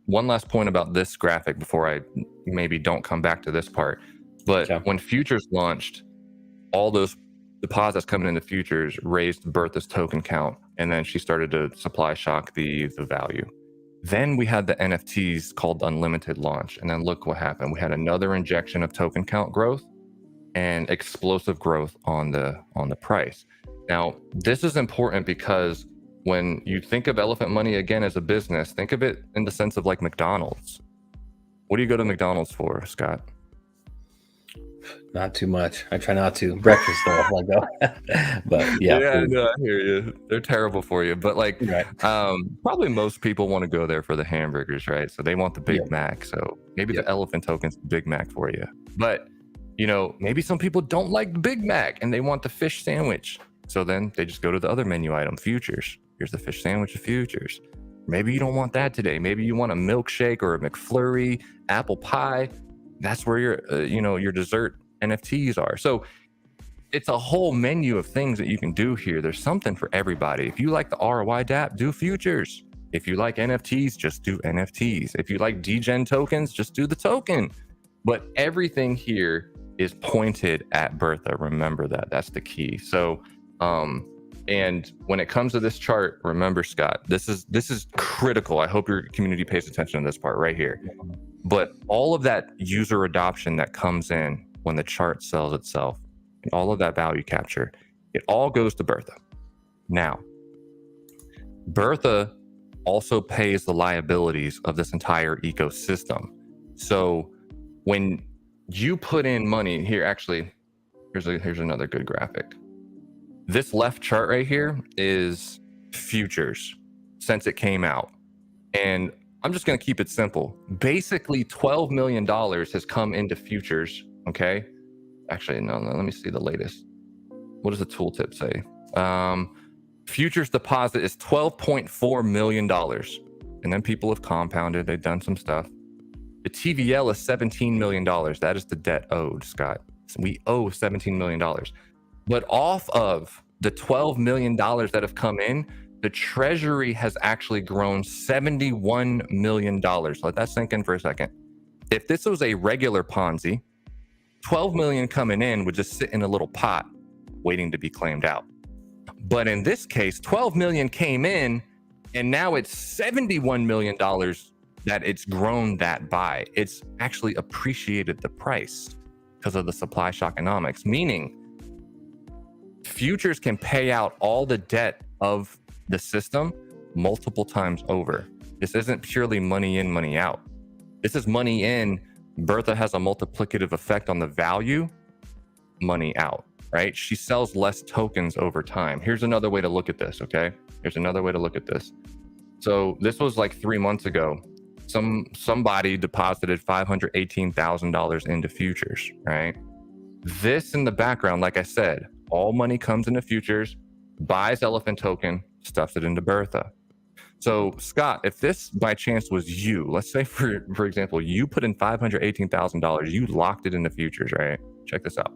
one last point about this graphic before I maybe don't come back to this part. But when futures launched, all those deposits coming into futures raised Bertha's token count, and then she started to supply shock the value. Then we had the NFTs called Unlimited launch, and then look what happened. We had another injection of token count growth and explosive growth on the price. Now, this is important because when you think of Elephant Money again as a business, think of it in the sense of like McDonald's. What do you go to McDonald's for, Scott? Not too much. I try not to. Breakfast though, I go. But yeah, no, I hear you. They're terrible for you. But like, probably most people want to go there for the hamburgers, right? So they want the Big Mac. So maybe the Elephant token's the Big Mac for you. But you know, maybe some people don't like the Big Mac and they want the fish sandwich. So then they just go to the other menu item, Futures. Here's the fish sandwich of Futures. Maybe you don't want that today. Maybe you want a milkshake or a McFlurry, apple pie. That's where your dessert NFTs are. So it's a whole menu of things that you can do here. There's something for everybody. If you like the ROI DApp, do futures. If you like NFTs, just do NFTs. If you like degen tokens, just do the token. But everything here is pointed at Bertha. Remember that. That's the key. So and when it comes to this chart, remember, Scott, this is critical. I hope your community pays attention to this part right here. But all of that user adoption that comes in when the chart sells itself, and all of that value capture, it all goes to Bertha. Now, Bertha also pays the liabilities of this entire ecosystem. So when you put in money here, actually, here's another good graphic. This left chart right here is futures since it came out. And I'm just going to keep it simple. Basically, $12 million has come into futures. Okay. Actually, no, let me see the latest. What does the tooltip say? Futures deposit is $12.4 million. And then people have compounded. They've done some stuff. The TVL is $17 million. That is the debt owed, Scott. So we owe $17 million. But off of the $12 million that have come in, the Treasury has actually grown $71 million. Let that sink in for a second. If this was a regular Ponzi, 12 million coming in would just sit in a little pot waiting to be claimed out. But in this case, 12 million came in and now it's $71 million that it's grown that by. It's actually appreciated the price because of the supply shockonomics, meaning futures can pay out all the debt of the system multiple times over. This isn't purely money in, money out. This is money in. Bertha has a multiplicative effect on the value, money out, right? She sells less tokens over time. Here's another way to look at this, okay? Here's another way to look at this. So this was like 3 months ago. Somebody deposited $518,000 into futures, right? This in the background, like I said, all money comes into futures, buys Elephant token, stuffs it into Bertha. So Scott, if this by chance was you, let's say for example, you put in $518,000, you locked it into futures, right? Check this out.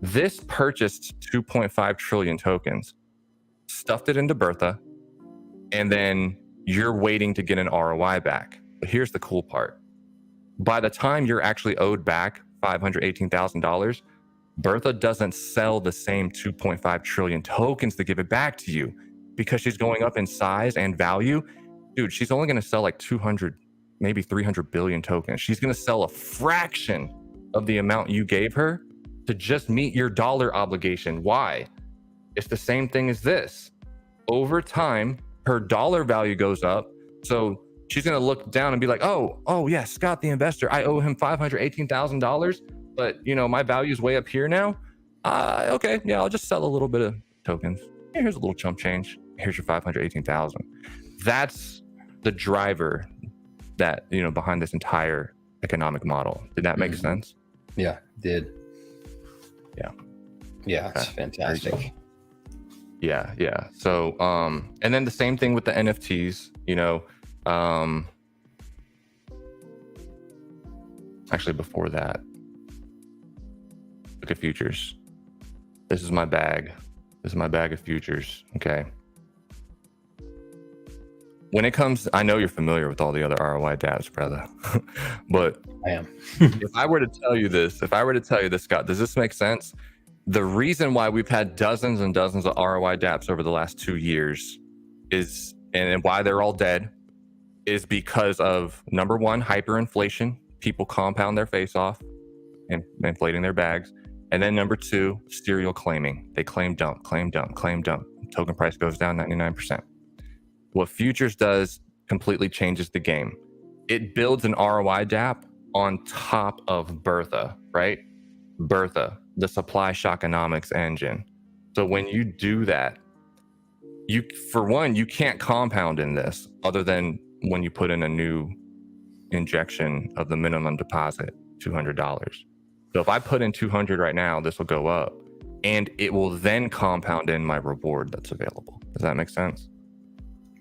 This purchased 2.5 trillion tokens, stuffed it into Bertha, and then you're waiting to get an ROI back. But here's the cool part. By the time you're actually owed back $518,000, Bertha doesn't sell the same 2.5 trillion tokens to give it back to you because she's going up in size and value. Dude, she's only going to sell like 200, maybe 300 billion tokens. She's going to sell a fraction of the amount you gave her to just meet your dollar obligation. Why? It's the same thing as this. Over time, her dollar value goes up. So she's going to look down and be like, oh yeah, Scott the investor, I owe him $518,000, but my value is way up here now. Okay, yeah, I'll just sell a little bit of tokens. Here's a little chump change. Here's your 518,000. That's the driver that behind this entire economic model. Did that make sense? Yeah, it did. Yeah, it's Okay. fantastic. Yeah. So and then the same thing with the NFTs, actually before that, look at futures. This is my bag of futures. Okay. When it comes, I know you're familiar with all the other ROI dApps, brother, but I am. if I were to tell you this, Scott, does this make sense? The reason why we've had dozens and dozens of ROI dApps over the last 2 years is, and why they're all dead, is because of, number one, hyperinflation. People compound their face off and inflating their bags. And then number two, serial claiming. They claim dump. Token price goes down 99%. What futures does completely changes the game. It builds an ROI dApp on top of Bertha, right? Bertha, the supply shockonomics engine. So when you do that, you can't compound in this other than when you put in a new injection of the minimum deposit, $200. So if I put in 200 right now, this will go up and it will then compound in my reward that's available. Does that make sense?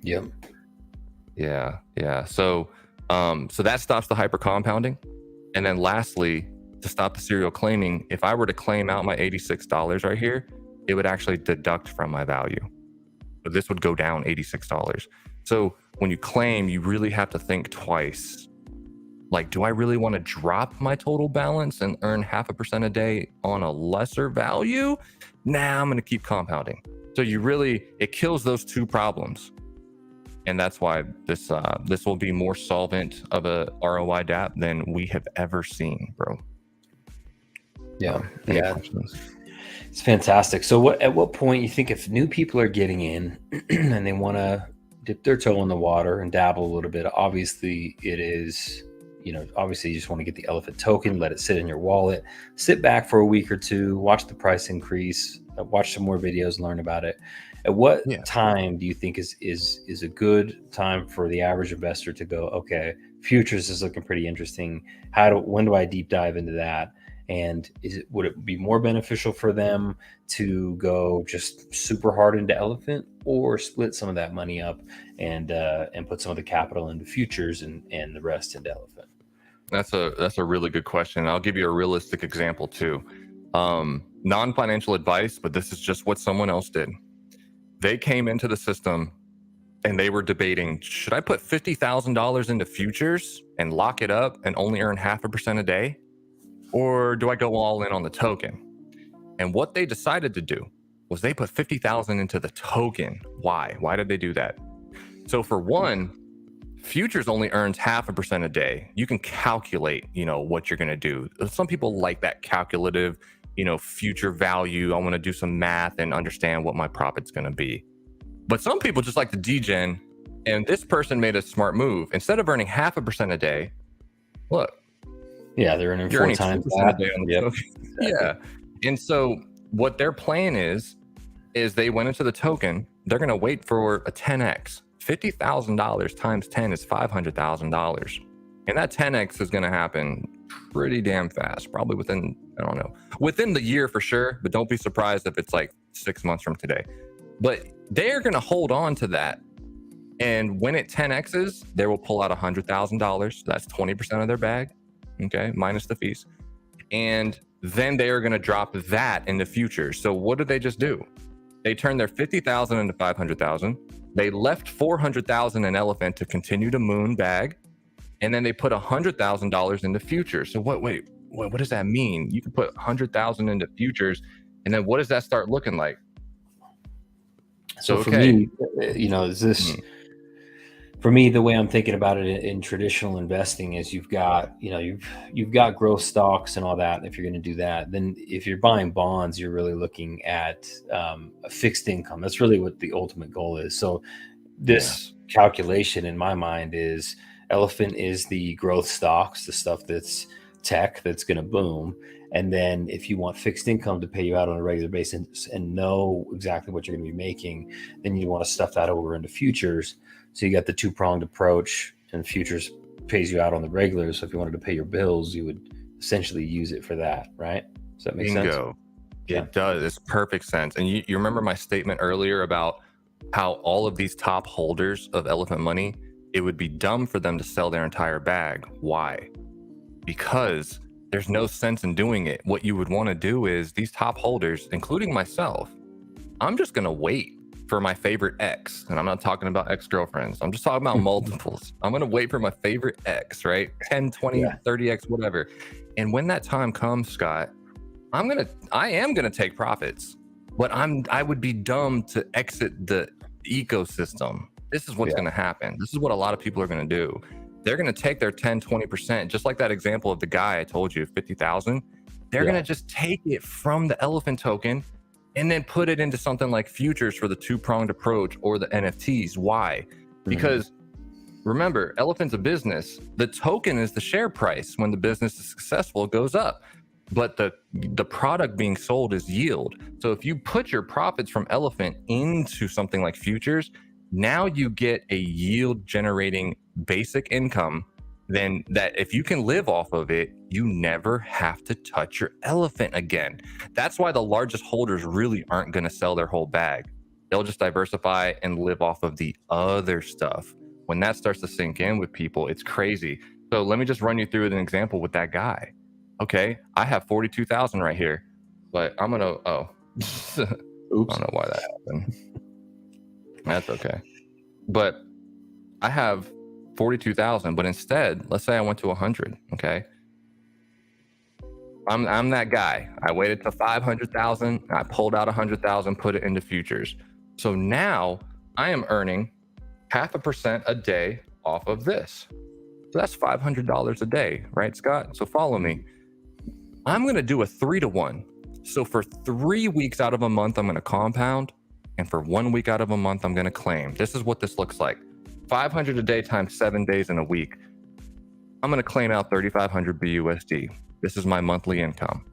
Yep. Yeah. So that stops the hyper compounding. And then lastly, to stop the serial claiming, if I were to claim out my $86 right here, it would actually deduct from my value. So this would go down $86. So when you claim, you really have to think twice. Like, do I really want to drop my total balance and earn 0.5% a day on a lesser value? Nah, I'm going to keep compounding. So it kills those two problems. And that's why this will be more solvent of a ROI dApp than we have ever seen, bro. Yeah. Questions? It's fantastic. So at what point you think if new people are getting in and they want to dip their toe in the water and dabble a little bit, obviously it is, obviously you just want to get the Elephant token, let it sit in your wallet, sit back for a week or two, watch the price increase, watch some more videos, learn about it. At what time do you think is a good time for the average investor to go, okay, futures is looking pretty interesting. When do I deep dive into that? And would it be more beneficial for them to go just super hard into Elephant, or split some of that money up and put some of the capital into futures and the rest into Elephant? That's a really good question. I'll give you a realistic example too. Non-financial advice, but this is just what someone else did. They came into the system and they were debating, should I put $50,000 into futures and lock it up and only earn 0.5% a day? Or do I go all in on the token? And what they decided to do was they put 50,000 into the token. Why? Why did they do that? So for one, futures only earns 0.5% a day. You can calculate, what you're going to do. Some people like that calculative, future value. I want to do some math and understand what my profit's going to be. But some people just like the degen, and this person made a smart move. Instead of earning 0.5% a day, look. Yeah, they're earning 4 times that. A day on the token. Exactly. Yeah. And so what their plan is they went into the token. They're going to wait for a 10x. $50,000 times 10 is $500,000. And that 10x is going to happen pretty damn fast, probably within the year for sure, but don't be surprised if it's like 6 months from today. But they're going to hold on to that. And when it 10x's, they will pull out $100,000. So that's 20% of their bag, okay, minus the fees. And then they are going to drop that in the future. So what did they just do? They turned their 50,000 into 500,000. They left 400,000 in Elephant to continue to moon bag. And then they put $100,000 into futures. So what does that mean? You can put 100,000 into futures, and then what does that start looking like? So for me, is this For me, the way I'm thinking about it in traditional investing is you've got growth stocks and all that. And if you're going to do that, then if you're buying bonds, you're really looking at a fixed income. That's really what the ultimate goal is. So this calculation in my mind is Elephant is the growth stocks, the stuff that's tech that's going to boom. And then if you want fixed income to pay you out on a regular basis and know exactly what you're going to be making, then you want to stuff that over into futures. So you got the two-pronged approach, and futures pays you out on the regular. So if you wanted to pay your bills, you would essentially use it for that, right? Does that make sense? Bingo. It does. It's perfect sense. And you remember my statement earlier about how all of these top holders of Elephant Money, it would be dumb for them to sell their entire bag. Why? Because there's no sense in doing it. What you would want to do is these top holders, including myself, I'm just going to wait for my favorite X. And I'm not talking about ex-girlfriends. I'm just talking about multiples. I'm going to wait for my favorite X, right? 10, 20, 30X, whatever. And when that time comes, Scott, I am going to take profits, but I would be dumb to exit the ecosystem. This is what's going to happen. This is what a lot of people are going to do. They're going to take their 10, 20%, just like that example of the guy I told you, 50,000. They're going to just take it from the Elephant token and then put it into something like futures for the two-pronged approach or the NFTs. Why? Because remember, Elephant's a business. The token is the share price. When the business is successful, it goes up. But the product being sold is yield. So if you put your profits from Elephant into something like futures, now you get a yield generating basic income. Then that if you can live off of it, you never have to touch your Elephant again. That's why the largest holders really aren't going to sell their whole bag. They'll just diversify and live off of the other stuff. When that starts to sink in with people, it's crazy. So let me just run you through an example with that guy. Okay, I have 42,000 right here, but I'm gonna, oops. I don't know why that happened. That's okay. But I have 42,000, but instead, let's say I went to 100, okay? I'm that guy. I waited to 500,000, I pulled out 100,000, put it into futures. So now I am earning 0.5% a day off of this. So that's $500 a day, right, Scott? So follow me. I'm going to do a 3-to-1. So for 3 weeks out of a month, I'm going to compound. And for 1 week out of a month, I'm going to claim. This is what this looks like. 500 a day times 7 days in a week. I'm going to claim out 3,500 BUSD. This is my monthly income.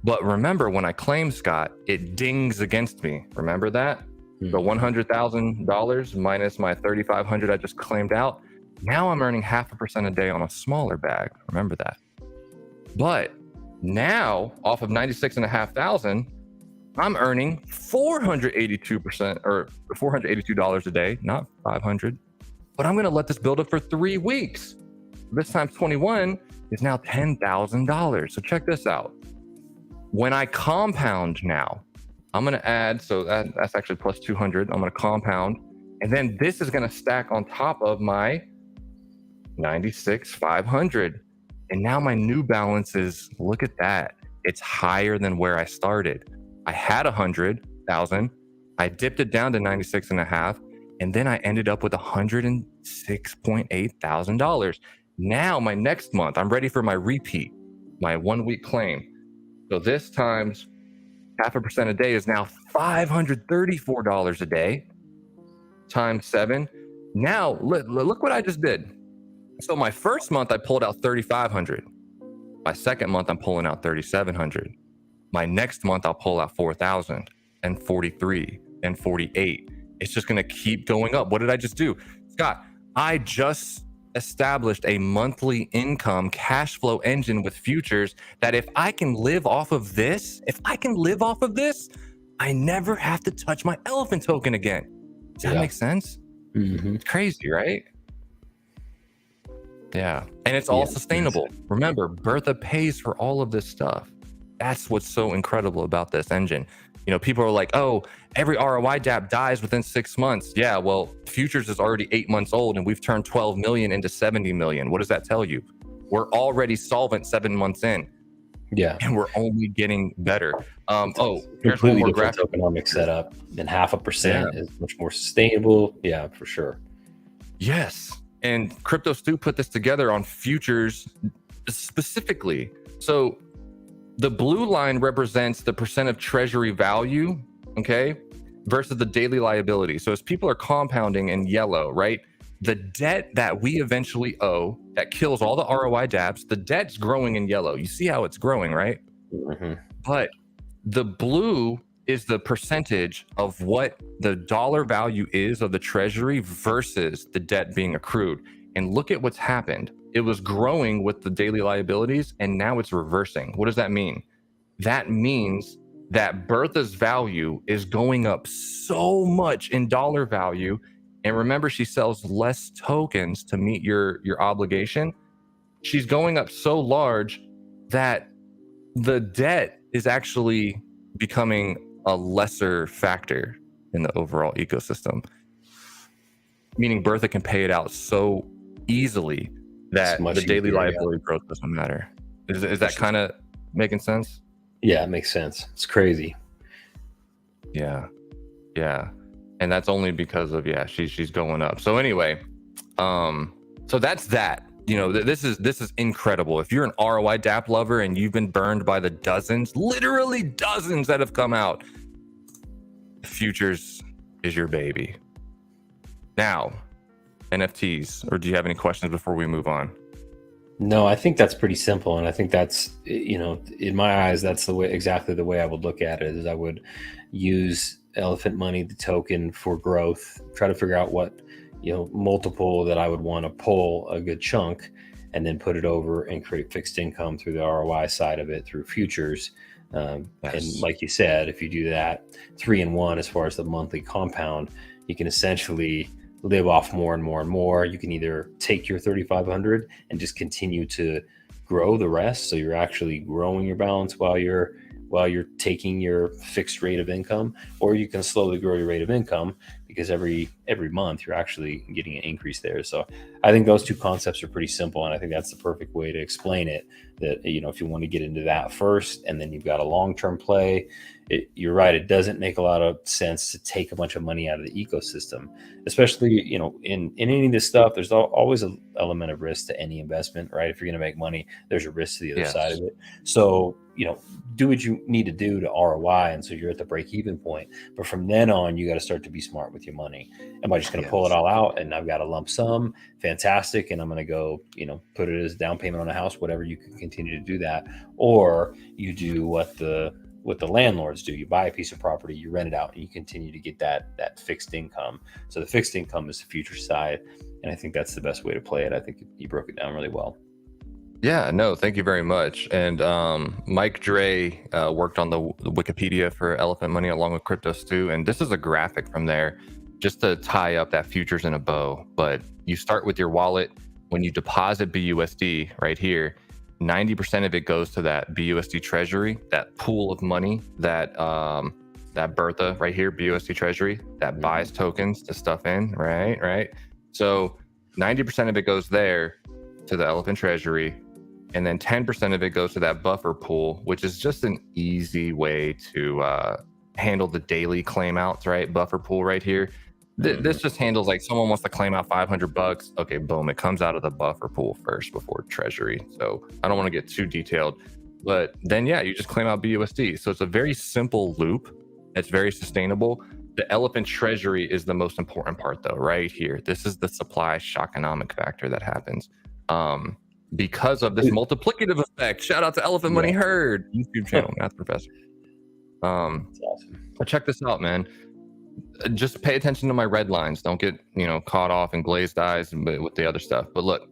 But remember, when I claim, Scott, it dings against me. Remember that? The $100,000 minus my 3,500 I just claimed out. Now I'm earning 0.5% a day on a smaller bag. Remember that. But now, off of 96,500, I'm earning 482% or $482 a day, not 500. But I'm going to let this build up for 3 weeks. This times 21 is now $10,000. So check this out. When I compound now, I'm going to add, so that's actually plus 200. I'm going to compound. And then this is going to stack on top of my 96,500. And now my new balance is, look at that. It's higher than where I started. I had 100,000. I dipped it down to 96.5. And then I ended up with $106.8 thousand. Now my next month, I'm ready for my repeat, my 1 week claim. So this times 0.5% a day is now $534 a day times 7. Now look what I just did. So my first month I pulled out 3,500. My second month I'm pulling out 3,700. My next month I'll pull out 4,000 and 43 and 48. It's just going to keep going up. What did I just do? Scott, I just established a monthly income cash flow engine with futures that if I can live off of this, I never have to touch my Elephant token again. Does that make sense? Mm-hmm. It's crazy, right? Yeah. And it's all sustainable. Remember, Bertha pays for all of this stuff. That's what's so incredible about this engine. You know, people are like, oh, every ROI dApp dies within 6 months. Yeah, well, futures is already 8 months old and we've turned 12 million into 70 million. What does that tell you? We're already solvent 7 months in. Yeah. And we're only getting better. Here's one more graphic. Tokenomics setup. Then 0.5% is much more sustainable. Yeah, for sure. Yes. And Crypto Stu put this together on futures specifically. So the blue line represents the percent of treasury value, okay, versus the daily liability. So as people are compounding in yellow, right, the debt that we eventually owe that kills all the ROI dApps, the debt's growing in yellow. You see how it's growing, right? Mm-hmm. But the blue is the percentage of what the dollar value is of the treasury versus the debt being accrued. And look at what's happened. It was growing with the daily liabilities, and now it's reversing. What does that mean? That means that Bertha's value is going up so much in dollar value. And remember, she sells less tokens to meet your obligation. She's going up so large that the debt is actually becoming a lesser factor in the overall ecosystem, meaning Bertha can pay it out so easily that the daily liability growth doesn't matter. Is that kind of making sense? Yeah, it makes sense. It's crazy. Yeah. And that's only because of she's going up. So anyway, so that's that. You know, this is incredible. If you're an ROI dApp lover and you've been burned by the literally dozens that have come out, futures is your baby. Now, NFTs, or do you have any questions before we move on? No, I think that's pretty simple. And I think that's, you know, in my eyes, that's exactly the way I would look at it. Is I would use Elephant Money, the token, for growth, try to figure out what, you know, multiple that I would want to pull a good chunk, and then put it over and create fixed income through the ROI side of it through futures. And like you said, if you do that 3-in-1 as far as the monthly compound, you can essentially live off more and more and more. You can either take your 3,500 and just continue to grow the rest, so you're actually growing your balance while you're taking your fixed rate of income, or you can slowly grow your rate of income, because every month you're actually getting an increase there. So I think those two concepts are pretty simple, and I think that's the perfect way to explain it. That, you know, if you want to get into that first, and then you've got a long-term play, you're right, it doesn't make a lot of sense to take a bunch of money out of the ecosystem, especially, you know, in any of this stuff. There's always an element of risk to any investment, right? If you're going to make money, there's a risk to the other side of it. So, you know, do what you need to do to ROI, and so you're at the break-even point. But from then on, you got to start to be smart with your money. Am I just going to pull it all out and I've got a lump sum? Fantastic. And I'm going to go, you know, put it as down payment on a house, whatever. You can continue to do that. Or you do what the landlords do. You buy a piece of property, you rent it out, and you continue to get that fixed income. So the fixed income is the future side. And I think that's the best way to play it. I think you broke it down really well. Yeah, no, thank you very much. And Mike Dre worked on the Wikipedia for Elephant Money along with Crypto Stu. And this is a graphic from there just to tie up that futures in a bow. But you start with your wallet. When you deposit BUSD right here, 90% of it goes to that BUSD treasury, that pool of money that Bertha right here, BUSD treasury, that buys tokens to stuff in, right? So 90% of it goes there to the Elephant Treasury. And then 10% of it goes to that buffer pool, which is just an easy way to handle the daily claim outs, right? Buffer pool right here. This just handles, like, someone wants to claim out $500. Okay, boom, it comes out of the buffer pool first before treasury. So I don't want to get too detailed, but then you just claim out BUSD. So it's a very simple loop. It's very sustainable. The Elephant Treasury is the most important part, though, right here. This is the supply shockonomic factor that happens. Because of this multiplicative effect. Shout out to Elephant Money Herd YouTube channel, Math Professor. That's awesome. But check this out, man. Just pay attention to my red lines. Don't get, you know, caught off in glazed eyes with the other stuff. But look,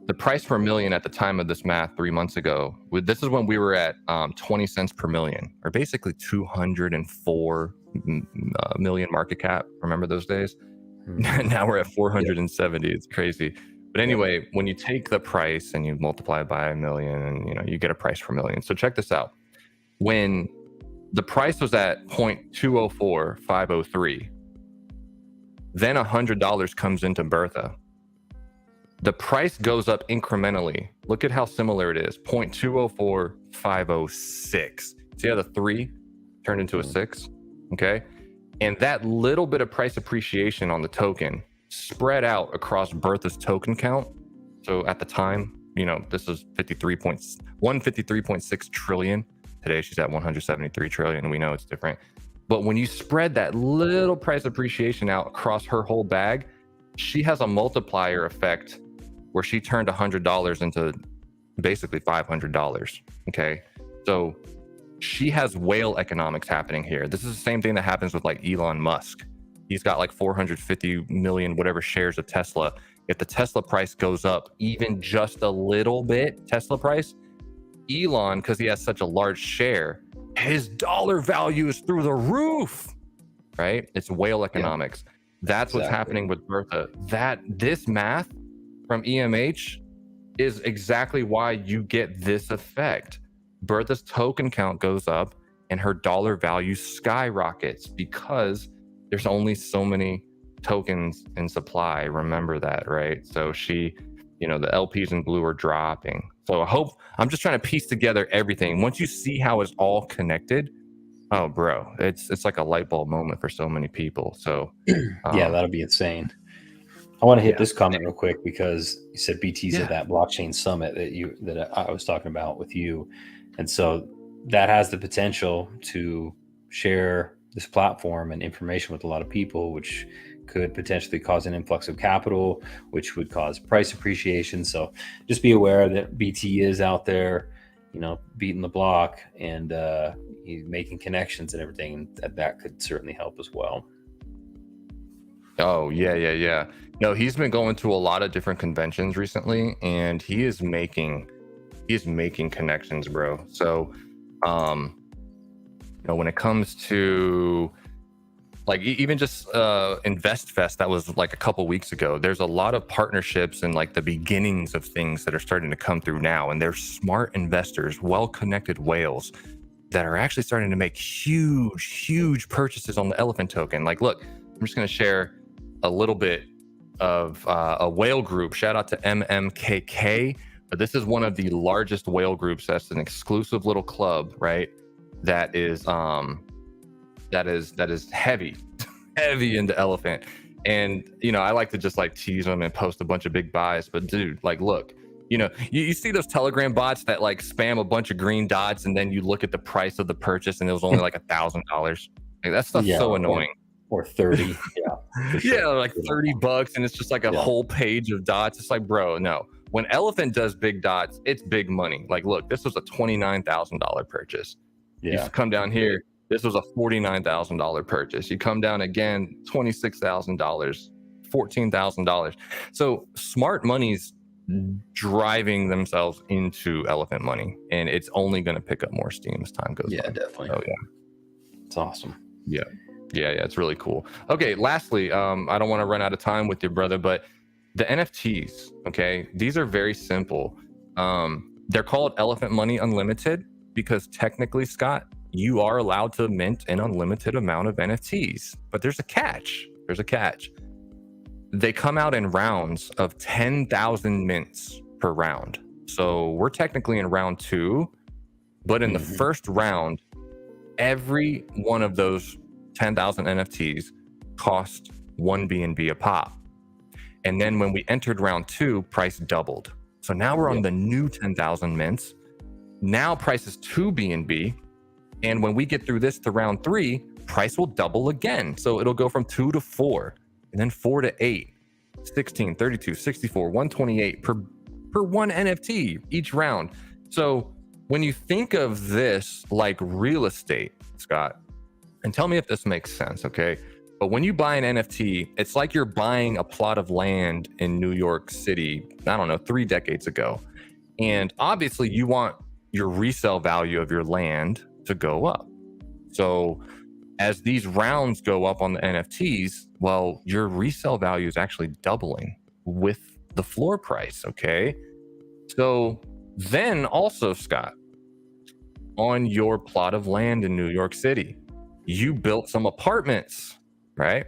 the price per million at the time of this math 3 months ago, this is when we were at 20 cents per million, or basically 204 million market cap. Remember those days? Now we're at 470. It's crazy. But anyway, when you take the price and you multiply it by a million, and, you know, you get a price per million. So check this out. When the price was at 0.204503, then $100 comes into Bertha. The price goes up incrementally. Look at how similar it is. 0.204506. See how the 3 turned into a 6? Okay. And that little bit of price appreciation on the token spread out across Bertha's token count. So at the time, this is 153.6 trillion. Today she's at 173 trillion. We know it's different. But when you spread that little price appreciation out across her whole bag, she has a multiplier effect where she turned $100 into basically $500. Okay. So she has whale economics happening here. This is the same thing that happens with like Elon Musk. He's got like 450 million, whatever shares of Tesla. If the Tesla price goes up even just a little bit, Tesla price, Elon, because he has such a large share, his dollar value is through the roof, right? It's whale economics. That's what's happening with Bertha. This math from EMH is exactly why you get this effect. Bertha's token count goes up and her dollar value skyrockets because there's only so many tokens in supply. Remember that, right? So the LPs in blue are dropping. So I'm just trying to piece together everything. Once you see how it's all connected, oh bro, it's like a light bulb moment for so many people. So yeah, that'll be insane. I want to hit this comment real quick because you said BT's at that blockchain summit that I was talking about with you. And so that has the potential to share this platform and information with a lot of people, which could potentially cause an influx of capital, which would cause price appreciation. So just be aware that BT is out there, beating the block and making connections and everything. That could certainly help as well. Oh, yeah. No, he's been going to a lot of different conventions recently, and he is making connections, bro. So, when it comes to like even just InvestFest, that was like a couple weeks ago, there's a lot of partnerships and like the beginnings of things that are starting to come through now. And they're smart investors, well-connected whales that are actually starting to make huge purchases on the Elephant token. Like, look, I'm just going to share a little bit of a whale group. Shout out to MMKK. But this is one of the largest whale groups. That's an exclusive little club, right? That is heavy into Elephant. And I like to just like tease them and post a bunch of big buys. But dude, like, look, you see those Telegram bots that like spam a bunch of green dots, and then you look at the price of the purchase and it was only like $1,000. Like, that stuff's so annoying. Or 30. Yeah, like $30, and it's just like a whole page of dots. It's like, bro, no. When Elephant does big dots, it's big money. Like, look, this was a $29,000 purchase. You come down here, this was a $49,000 purchase. You come down again, $26,000, $14,000. So smart money's driving themselves into Elephant money, and it's only going to pick up more steam as time goes on. Yeah, definitely. Oh yeah, it's awesome. Yeah, it's really cool. Okay, lastly, I don't want to run out of time with you, brother, but the NFTs, okay, these are very simple. They're called Elephant Money Unlimited because technically, Scott, you are allowed to mint an unlimited amount of NFTs, but there's a catch. They come out in rounds of 10,000 mints per round. So we're technically in round 2, but in the first round, every one of those 10,000 NFTs cost 1 BNB a pop. And then when we entered round 2, price doubled. So now we're on the new 10,000 mints. Now price is 2 BNB. And when we get through this to round 3, price will double again. So it'll go from 2 to 4, and then 4 to 8, 16, 32, 64, 128 per one NFT each round. So when you think of this like real estate, Scott, and tell me if this makes sense, okay? But when you buy an NFT, it's like you're buying a plot of land in New York City, 3 decades ago. And obviously you want your resale value of your land to go up. So as these rounds go up on the NFTs, well, your resale value is actually doubling with the floor price, okay? So then also, Scott, on your plot of land in New York City, you built some apartments, right?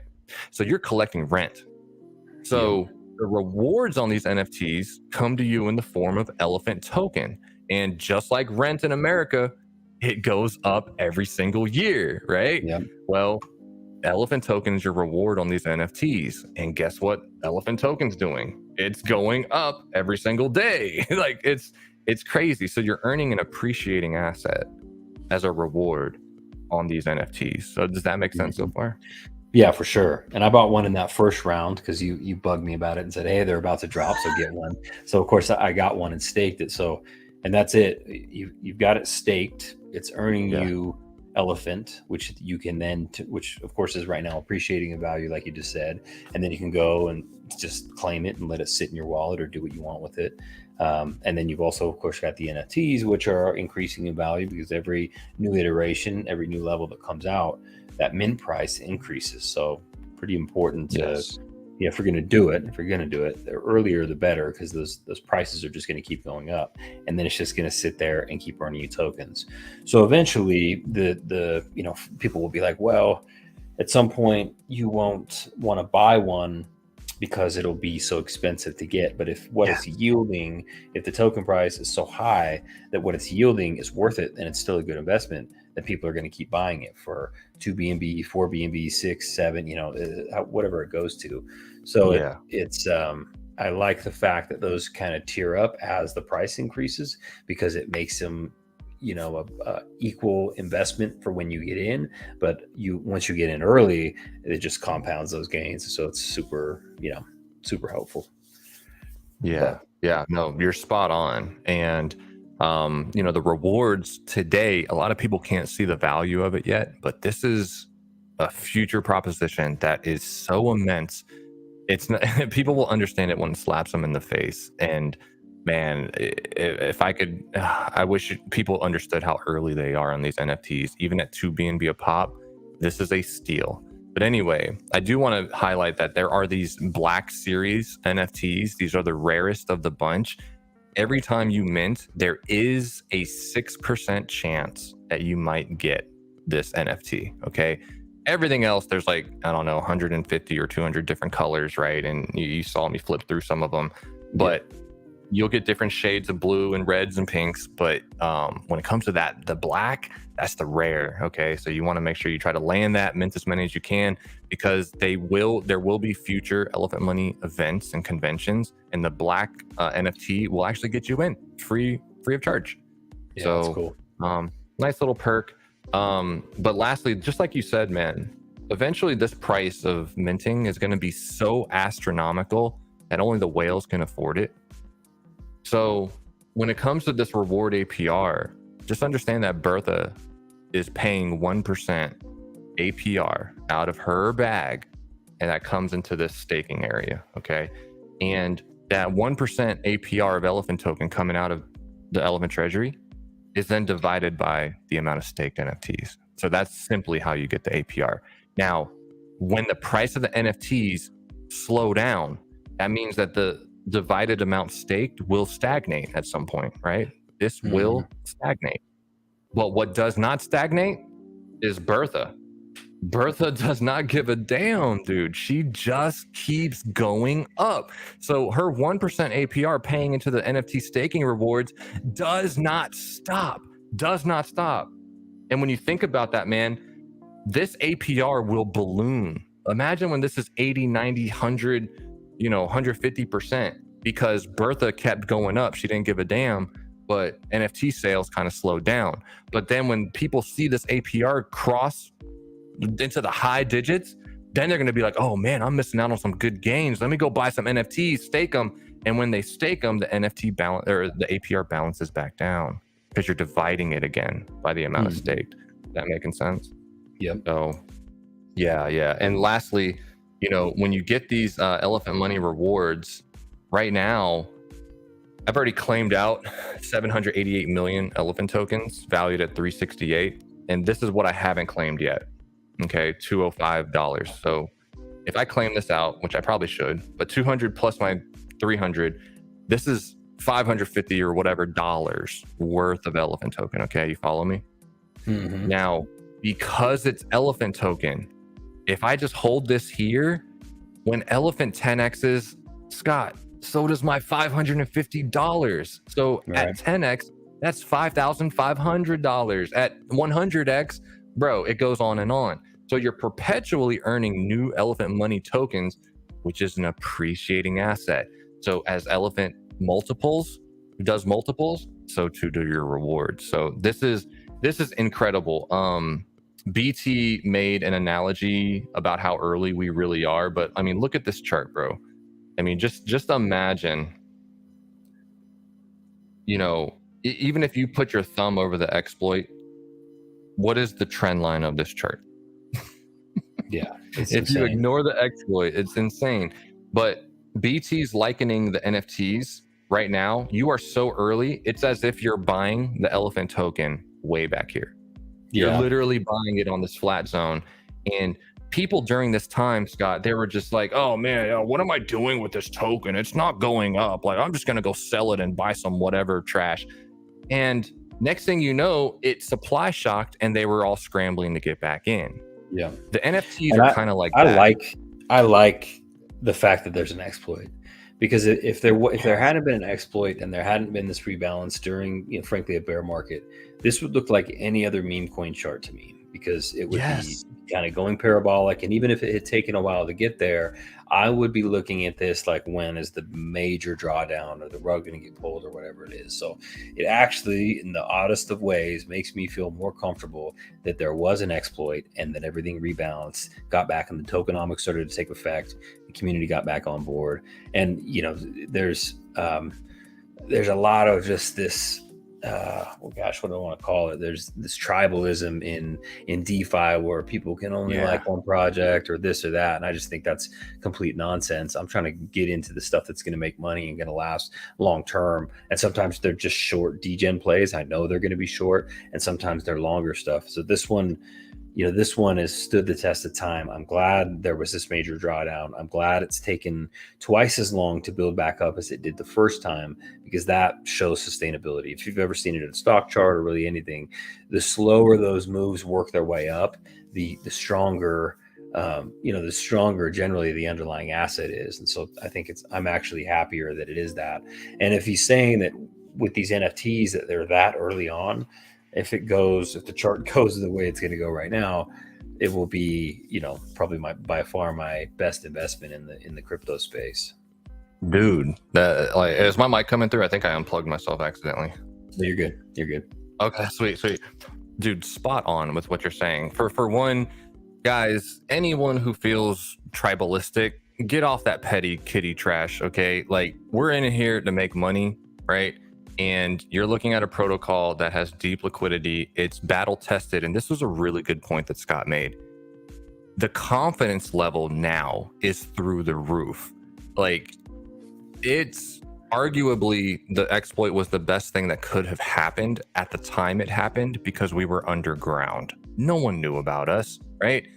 So you're collecting rent. So the rewards on these NFTs come to you in the form of Elephant token. And just like rent in America, it goes up every single year, right? Yeah. Well, Elephant token is your reward on these NFTs. And guess what Elephant token's doing? It's going up every single day. Like it's crazy. So you're earning an appreciating asset as a reward on these NFTs. So does that make sense so far? Yeah, for sure. And I bought one in that first round because you bugged me about it and said, hey, they're about to drop, so get one. So of course I got one and staked it. So, and that's it. You've got it staked. It's earning you Elephant, which you can then, which of course is right now appreciating in value, like you just said. And then you can go and just claim it and let it sit in your wallet or do what you want with it. And then you've also, of course, got the NFTs, which are increasing in value because every new iteration, every new level that comes out, that mint price increases. So pretty important to, if you're going to do it, the earlier the better, because those prices are just going to keep going up, and then it's just going to sit there and keep earning you tokens. So eventually the people will be like, well, at some point you won't want to buy one because it'll be so expensive to get. But if what it's yielding, if the token price is so high that what it's yielding is worth it, then it's still a good investment, then people are going to keep buying it for 2 BNB, 4 BNB, 6, 7, whatever it goes to. So it's I like the fact that those kind of tier up as the price increases, because it makes them, a equal investment for when you get in. But once you get in early, it just compounds those gains. So it's super helpful. Yeah. No, you're spot on. And the rewards today, a lot of people can't see the value of it yet, but this is a future proposition that is so immense. It's not, people will understand it when it slaps them in the face. And man, if I could, I wish people understood how early they are on these NFTs. Even at 2 BNB a pop, this is a steal. But anyway, I do want to highlight that there are these Black Series NFTs. These are the rarest of the bunch. Every time you mint, there is a 6% chance that you might get this NFT, okay? Everything else, there's 150 or 200 different colors, right? And you saw me flip through some of them, but you'll get different shades of blue and reds and pinks. But when it comes to the black, that's the rare, okay? So you want to make sure you try to land that, mint as many as you can, because there will be future Elephant Money events and conventions, and the black NFT will actually get you in free of charge. Yeah, so that's cool. Nice little perk. But lastly, just like you said, man, eventually this price of minting is going to be so astronomical that only the whales can afford it. So when it comes to this reward APR, just understand that Bertha is paying 1% APR out of her bag, and that comes into this staking area, okay? And that 1% APR of Elephant token coming out of the Elephant Treasury is then divided by the amount of staked NFTs. So that's simply how you get the APR. Now, when the price of the NFTs slow down, that means that the divided amount staked will stagnate at some point, right? This will stagnate. But what does not stagnate is Bertha. Bertha does not give a damn, dude. She just keeps going up. So her 1% APR paying into the NFT staking rewards does not stop. And when you think about that, man, this APR will balloon. Imagine when this is 80, 90, 100, 150%, because Bertha kept going up. She didn't give a damn, but NFT sales kind of slowed down. But then when people see this APR cross into the high digits, then they're going to be like, oh man, I'm missing out on some good gains. Let me go buy some NFTs, stake them. And when they stake them, the NFT balance, or the APR balances back down, because you're dividing it again by the amount of staked. Is that making sense? Yep. So yeah. And lastly, when you get these Elephant Money rewards, right now, I've already claimed out 788 million Elephant tokens valued at 368. And this is what I haven't claimed yet. Okay, $205. So if I claim this out, which I probably should, but 200 plus my 300, this is 550 or whatever dollars worth of Elephant token. Okay, you follow me? Now, because it's Elephant token, if I just hold this here, when Elephant 10x's, Scott, so does my $550. So at 10x, that's $5,500. At 100x, bro, it goes on and on. So you're perpetually earning new Elephant Money tokens, which is an appreciating asset. So as Elephant does multiples, so too do your rewards. So this is incredible. BT made an analogy about how early we really are, but I mean, look at this chart, bro. I mean, just imagine, you know, even if you put your thumb over the exploit, what is the trend line of this chart? Yeah, if insane. you ignore the exploit, it's insane. But BT's likening the NFTs right now. You are so early, it's as if you're buying the Elephant token way back here. You're literally buying it on this flat zone. And people during this time, Scott, they were just like, oh man, what am I doing with this token? It's not going up. Like, I'm just going to go sell it and buy some whatever trash. And next thing you know, it supply shocked and they were all scrambling to get back in. Yeah. The NFTs are kind of like that. I like the fact that there's an exploit, because if there hadn't been an exploit and there hadn't been this rebalance during, you know, frankly, a bear market, this would look like any other meme coin chart to me, because it would be kind of going parabolic. And even if it had taken a while to get there, I would be looking at this like, when is the major drawdown or the rug going to get pulled or whatever it is. So it actually, in the oddest of ways, makes me feel more comfortable that there was an exploit and that everything rebalanced, got back, and the tokenomics started to take effect. The community got back on board. And, you know, there's a lot of just this, well, gosh, what do I want to call it? There's this tribalism in DeFi where people can only like one project or this or that. And I just think that's complete nonsense. I'm trying to get into the stuff that's going to make money and going to last long term. And sometimes they're just short degen plays. I know they're going to be short, and sometimes they're longer stuff. So this one, you know, this one has stood the test of time. I'm glad there was this major drawdown. I'm glad it's taken twice as long to build back up as it did the first time, because that shows sustainability. If you've ever seen it in a stock chart or really anything, the slower those moves work their way up, the stronger, the stronger generally the underlying asset is. And so I think I'm actually happier that it is that. And if he's saying that with these NFTs that they're that early on, if the chart goes the way it's going to go right now, it will be, you know, probably by far my best investment in the crypto space. Dude, is my mic coming through? I think I unplugged myself accidentally. No, you're good. You're good. Okay, sweet. Dude, spot on with what you're saying. For one, guys, anyone who feels tribalistic, get off that petty kitty trash, okay? Like, we're in here to make money, right? And you're looking at a protocol that has deep liquidity. It's battle tested. And this was a really good point that Scott made. The confidence level now is through the roof. Like, it's arguably the exploit was the best thing that could have happened at the time it happened, because we were underground. No one knew about us, right?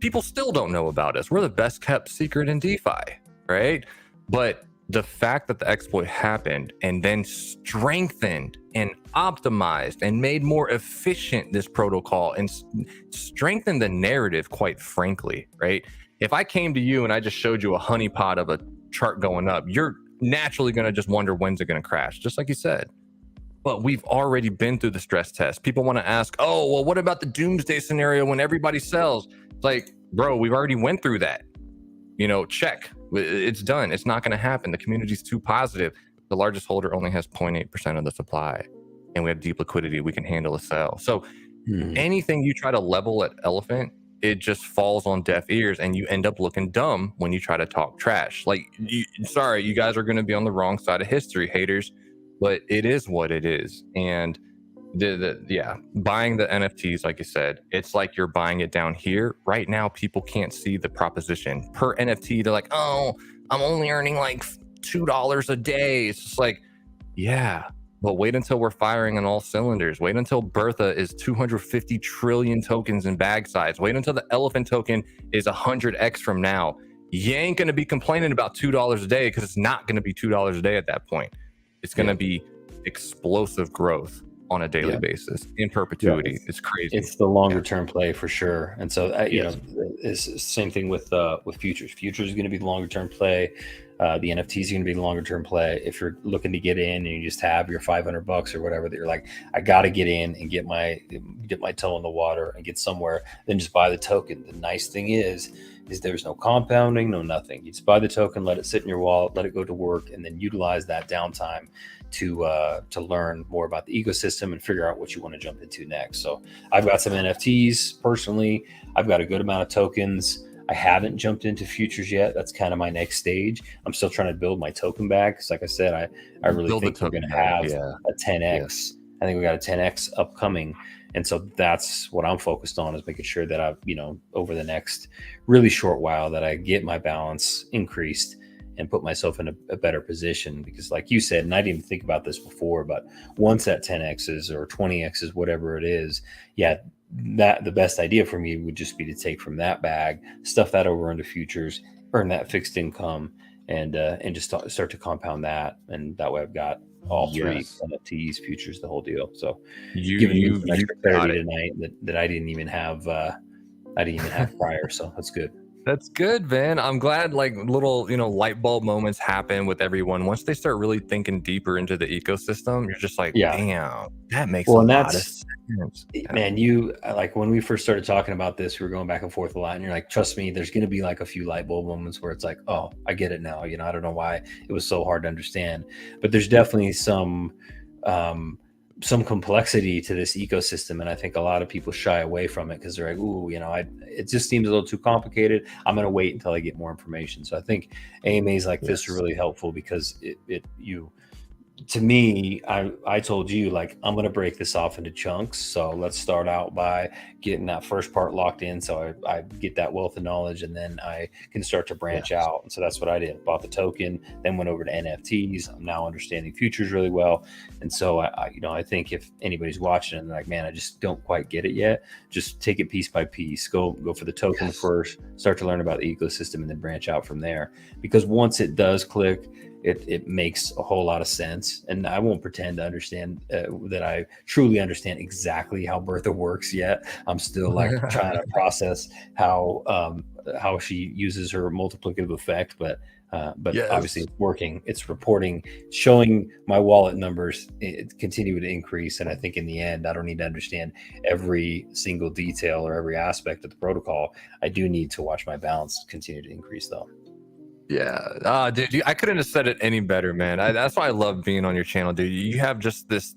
People still don't know about us. We're the best kept secret in DeFi, right? But the fact that the exploit happened and then strengthened and optimized and made more efficient this protocol and strengthened the narrative, quite frankly, right? If I came to you and I just showed you a honeypot of a chart going up, you're naturally going to just wonder, when's it going to crash, just like you said. But we've already been through the stress test. People want to ask, oh, well, what about the doomsday scenario when everybody sells? It's like, bro, we've already went through that. You know, check. It's done. It's not going to happen. The community's too positive. The largest holder only has 0.8% of the supply, and we have deep liquidity. We can handle a sell. So anything you try to level at Elephant, it just falls on deaf ears, and you end up looking dumb when you try to talk trash. Like, sorry, you guys are going to be on the wrong side of history, haters, but it is what it is. And buying the NFTs, like you said, it's like you're buying it down here. Right now, people can't see the proposition per NFT. They're like, oh, I'm only earning like $2 a day. It's just like, yeah, but wait until we're firing on all cylinders. Wait until Bertha is 250 trillion tokens in bag size. Wait until the Elephant token is 100x from now. You ain't going to be complaining about $2 a day, because it's not going to be $2 a day at that point. It's going to be explosive growth. on a daily Yeah. basis in Yeah, perpetuity. It's crazy. it's the longer term play for sure. And so, you know, Yes. it's the same thing with futures. Futures is going to be the longer term play. The NFTs are going to be the longer term play. If you're looking to get in and you just have your $500 or whatever that you're like, I got to get in and get my toe in the water and get somewhere, then just buy the token. The nice thing is there's no compounding, no nothing. You just buy the token, let it sit in your wallet, let it go to work, and then utilize that downtime to learn more about the ecosystem and figure out what you want to jump into next. So I've got some NFTs personally. I've got a good amount of tokens. I haven't jumped into futures yet. That's kind of my next stage. I'm still trying to build my token bag because, like I said, I really Build the think we're going token to bag, have yeah. a 10x. Yes. I think we got a 10x upcoming, and so that's what I'm focused on, is making sure that I've, you know, over the next really short while, that I get my balance increased and put myself in a better position. Because like you said, and I didn't even think about this before, but once that 10x's or 20x's, whatever it is, yeah, that the best idea for me would just be to take from that bag, stuff that over into futures, earn that fixed income, and just start to compound that. And that way I've got all three: Yes. NFTs, futures, the whole deal. So You giving me you some you extra got clarity it. tonight that I didn't even have prior. So that's good. That's good, man. I'm glad like little, light bulb moments happen with everyone. Once they start really thinking deeper into the ecosystem, you're just like, Yeah. damn, that makes Well, a and lot of that's, sense. Yeah. man, you like when we first started talking about this, we were going back and forth a lot, and you're like, trust me, there's going to be like a few light bulb moments where it's like, oh, I get it now. You know, I don't know why it was so hard to understand, but there's definitely some complexity to this ecosystem, and I think a lot of people shy away from it because they're like, ooh, you know, it just seems a little too complicated. I'm going to wait until I get more information. So I think AMAs like this are Yes. really helpful because to me, I told you, like, I'm going to break this off into chunks. So let's start out by getting that first part locked in, so I get that wealth of knowledge, and then I can start to branch Yes. out. And so that's what I did. Bought the token, then went over to NFTs. I'm now understanding futures really well. And so I think if anybody's watching and they're like, man, I just don't quite get it yet, just take it piece by piece. Go for the token Yes. first, start to learn about the ecosystem, and then branch out from there. Because once it does click, it makes a whole lot of sense. And I won't pretend to understand that I truly understand exactly how Bertha works yet. I'm still like trying to process how she uses her multiplicative effect, but Yes. obviously it's working. It's reporting, showing my wallet numbers continue to increase. And I think in the end, I don't need to understand every single detail or every aspect of the protocol. I do need to watch my balance continue to increase, though. Yeah. Dude, I couldn't have said it any better, man. That's why I love being on your channel, dude. You have just this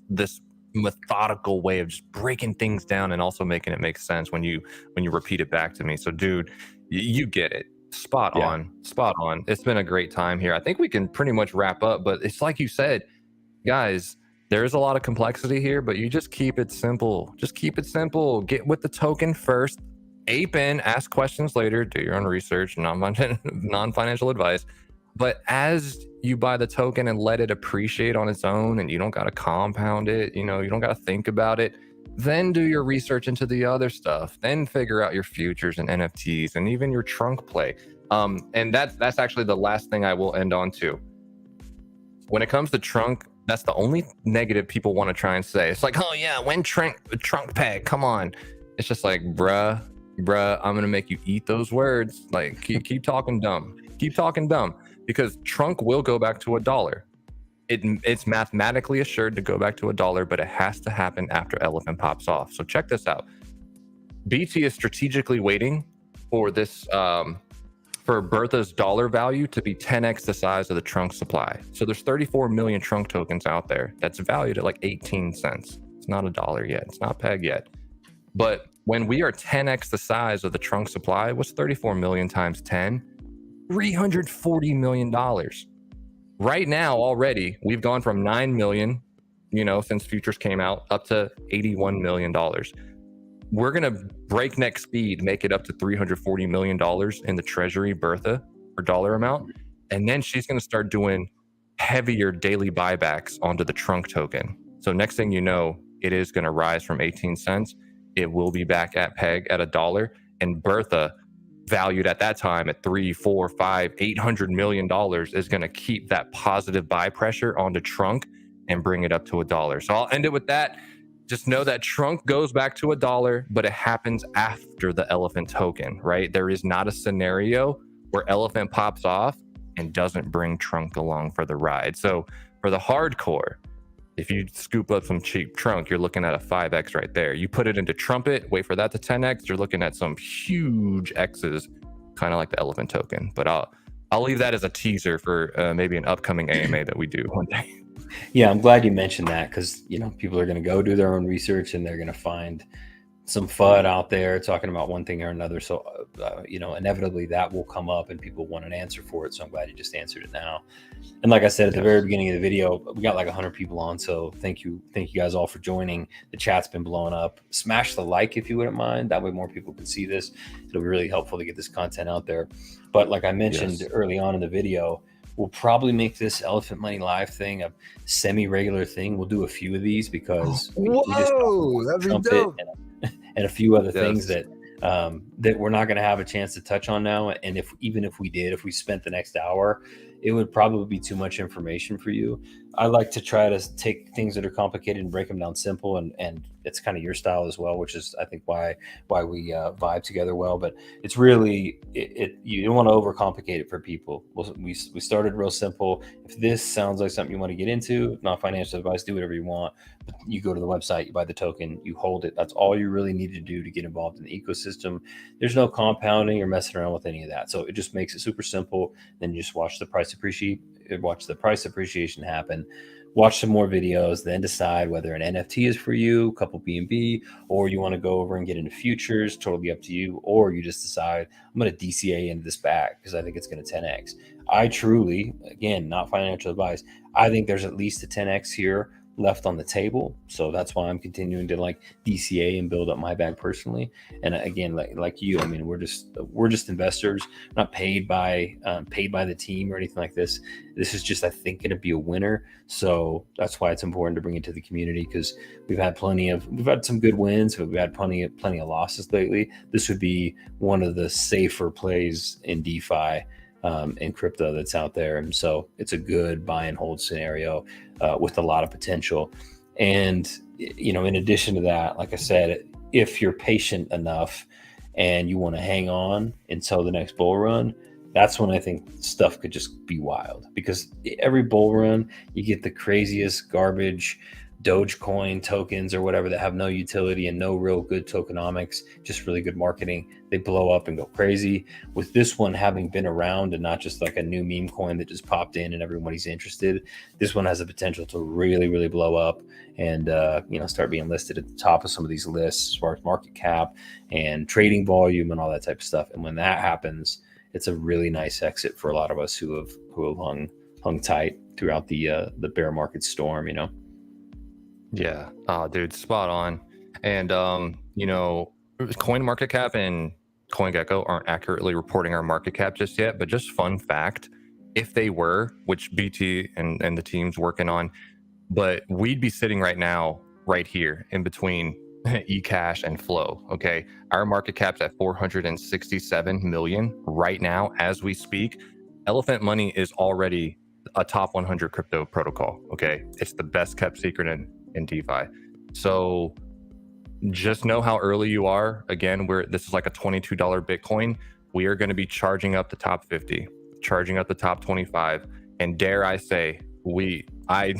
methodical way of just breaking things down and also making it make sense when you repeat it back to me. So, dude, you get it. Spot Yeah. on. Spot on. It's been a great time here. I think we can pretty much wrap up, but it's like you said, guys, there's a lot of complexity here, but you just keep it simple. Just keep it simple. Get with the token first. Ape in, ask questions later, do your own research, non-financial advice. But as you buy the token and let it appreciate on its own, and you don't got to compound it, you don't got to think about it, then do your research into the other stuff. Then figure out your futures and NFTs and even your trunk play. And that's actually the last thing I will end on too. When it comes to trunk, that's the only negative people want to try and say. It's like, oh yeah, when trunk peg, come on. It's just like, bruh, I'm gonna make you eat those words. Like, keep talking dumb. Keep talking dumb, because trunk will go back to $1. It's mathematically assured to go back to $1, but it has to happen after Elephant pops off. So check this out. BT is strategically waiting for this for Bertha's dollar value to be 10x the size of the trunk supply. So there's 34 million trunk tokens out there that's valued at like 18 cents. It's not $1 yet. It's not peg yet. But when we are 10x the size of the trunk supply, what's 34 million times 10? $340 million. Right now, already, we've gone from 9 million, since futures came out, up to $81 million. We're going to breakneck speed make it up to $340 million in the Treasury Bertha per dollar amount. And then she's going to start doing heavier daily buybacks onto the trunk token. So next thing you know, it is going to rise from 18 cents. It will be back at peg at $1. And Bertha, valued at that time at $300, $400, $500, $800 million, is going to keep that positive buy pressure onto trunk and bring it up to $1. So I'll end it with that. just know that trunk goes back to $1, but it happens after the elephant token, right? There is not a scenario where elephant pops off and doesn't bring trunk along for the ride. So for the hardcore, if you scoop up some cheap trunk, you're looking at a 5x right there. You put it into trumpet, wait for that to 10x, you're looking at some huge x's, kind of like the elephant token. But I'll leave that as a teaser for maybe an upcoming AMA that we do one day. Yeah, I'm glad you mentioned that, because people are going to go do their own research and they're going to find some FUD out there talking about one thing or another. So, inevitably that will come up and people want an answer for it. So I'm glad you just answered it now. And like I said at the very beginning of the video, we got like 100 people on. So thank you guys all for joining. The chat's been blowing up. Smash the like if you wouldn't mind. That way more people can see this. It'll be really helpful to get this content out there. But like I mentioned early on in the video, we'll probably make this Elephant Money Live thing a semi-regular thing. We'll do a few of these because we just that'd be dope. And a few other things that we're not going to have a chance to touch on now. And if we spent the next hour, it would probably be too much information for you. I like to try to take things that are complicated and break them down simple, and it's kind of your style as well, which is I think why we vibe together well. But it's really you don't want to overcomplicate it for people. We started real simple. If this sounds like something you want to get into, not financial advice, do whatever you want. But you go to the website, you buy the token, you hold it. That's all you really need to do to get involved in the ecosystem. There's no compounding or messing around with any of that. So it just makes it super simple. Then you just watch the price appreciation happen, watch some more videos, then decide whether an NFT is for you, a couple BNB, or you want to go over and get into futures. Totally up to you. Or you just decide, I'm going to DCA into this back because I think it's going to 10x. I truly, again, not financial advice, I think there's at least a 10x here left on the table. So that's why I'm continuing to like DCA and build up my bag personally. And again, like you, I mean, we're just investors, not paid by the team or anything like this. This is just, I think, going to be a winner. So that's why it's important to bring it to the community, because we've had some good wins, but we've had plenty of losses lately. This would be one of the safer plays in DeFi and crypto that's out there. And so it's a good buy and hold scenario with a lot of potential. And, in addition to that, like I said, if you're patient enough and you want to hang on until the next bull run, that's when I think stuff could just be wild, because every bull run you get the craziest garbage Dogecoin tokens or whatever that have no utility and no real good tokenomics, just really good marketing. They blow up and go crazy. With this one having been around and not just like a new meme coin that just popped in and everybody's interested, this one has the potential to really, really blow up and start being listed at the top of some of these lists as far as market cap and trading volume and all that type of stuff. And when that happens, it's a really nice exit for a lot of us who have hung tight throughout the bear market storm. Yeah. Oh, dude, spot on. And, Coin Market Cap and CoinGecko aren't accurately reporting our market cap just yet, but just fun fact, if they were, which BT and the team's working on, but we'd be sitting right now, right here in between eCash and Flow. Okay. Our market cap's at 467 million right now as we speak. Elephant Money is already a top 100 crypto protocol. Okay. It's the best kept secret in DeFi. So just know how early you are. Again, this is like a $22 Bitcoin. We are going to be charging up the top 50, charging up the top 25. And dare I say, I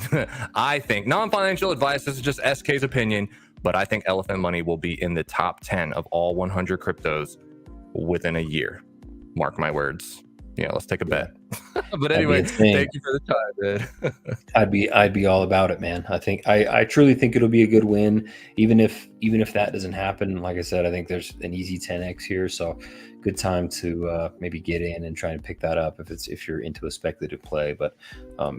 think, non-financial advice, this is just SK's opinion, but I think Elephant Money will be in the top 10 of all 100 cryptos within a year. Mark my words. Yeah, let's take a bet. But anyway, thank you for the time, man. I'd be all about it, man. I truly think it'll be a good win, even if that doesn't happen. Like I said, I think there's an easy 10x here, so good time to maybe get in and try and pick that up if you're into a speculative play. But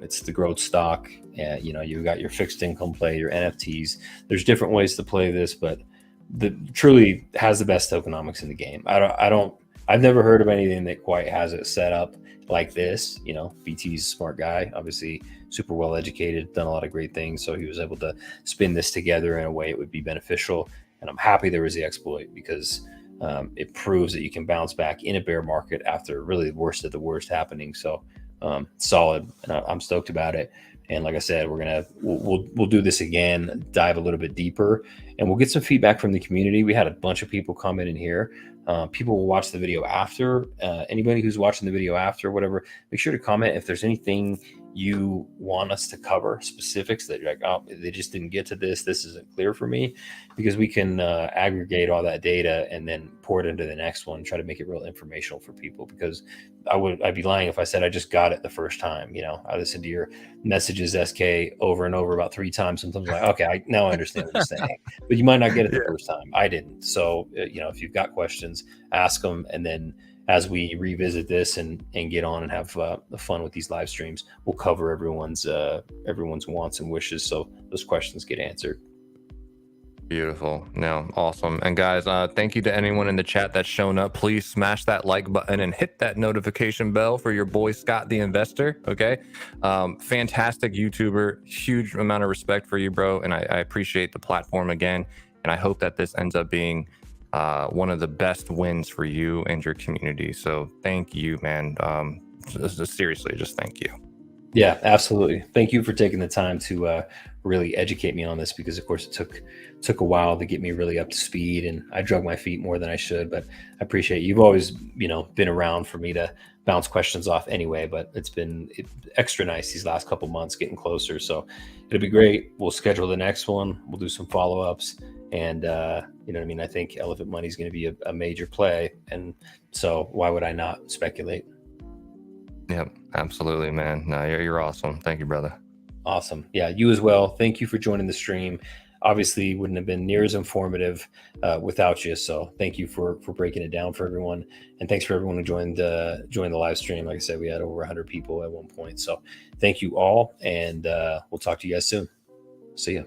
it's the growth stock, and you got your fixed income play, your NFTs. There's different ways to play this, but truly has the best tokenomics in the game. I've never heard of anything that quite has it set up like this. BT's a smart guy, obviously super well educated, done a lot of great things. So he was able to spin this together in a way it would be beneficial. And I'm happy there was the exploit, because it proves that you can bounce back in a bear market after really the worst of the worst happening. So solid. And I'm stoked about it. And like I said, we'll do this again, dive a little bit deeper, and we'll get some feedback from the community. We had a bunch of people comment in here. People will watch the video after. Anybody who's watching the video after, whatever, make sure to comment if there's anything you want us to cover, specifics that you're like, oh, they just didn't get to this. This isn't clear for me, because we can aggregate all that data and then pour it into the next one, try to make it real informational for people. Because I'd be lying if I said I just got it the first time. I listened to your messages, SK, over and over about 3 times. Sometimes I'm like, okay, now I understand what you're saying, but you might not get it the first time. I didn't. So, if you've got questions, ask them. And then as we revisit this and get on and have fun with these live streams, we'll cover everyone's wants and wishes, so those questions get answered. Beautiful. No, awesome. And guys, thank you to anyone in the chat that's shown up. Please smash that like button and hit that notification bell for your boy Scott the Investor. Okay. Fantastic YouTuber, huge amount of respect for you, bro. And I appreciate the platform again. And I hope that this ends up being one of the best wins for you and your community. So thank you, man. Seriously, just thank you. Yeah, absolutely. Thank you for taking the time to really educate me on this, because of course it took a while to get me really up to speed, and I drug my feet more than I should, but I appreciate you've always, been around for me to bounce questions off anyway, but it's been extra nice these last couple months getting closer. So it'll be great. We'll schedule the next one. We'll do some follow-ups, and I think Elephant Money is going to be a major play. And so why would I not speculate? Yep, absolutely, man. No, you're awesome. Thank you, brother. Awesome. Yeah, you as well. Thank you for joining the stream. Obviously, wouldn't have been near as informative without you. So thank you for breaking it down for everyone, and thanks for everyone who joined the live stream. Like I said, we had over 100 people at one point. So thank you all, and we'll talk to you guys soon. See ya.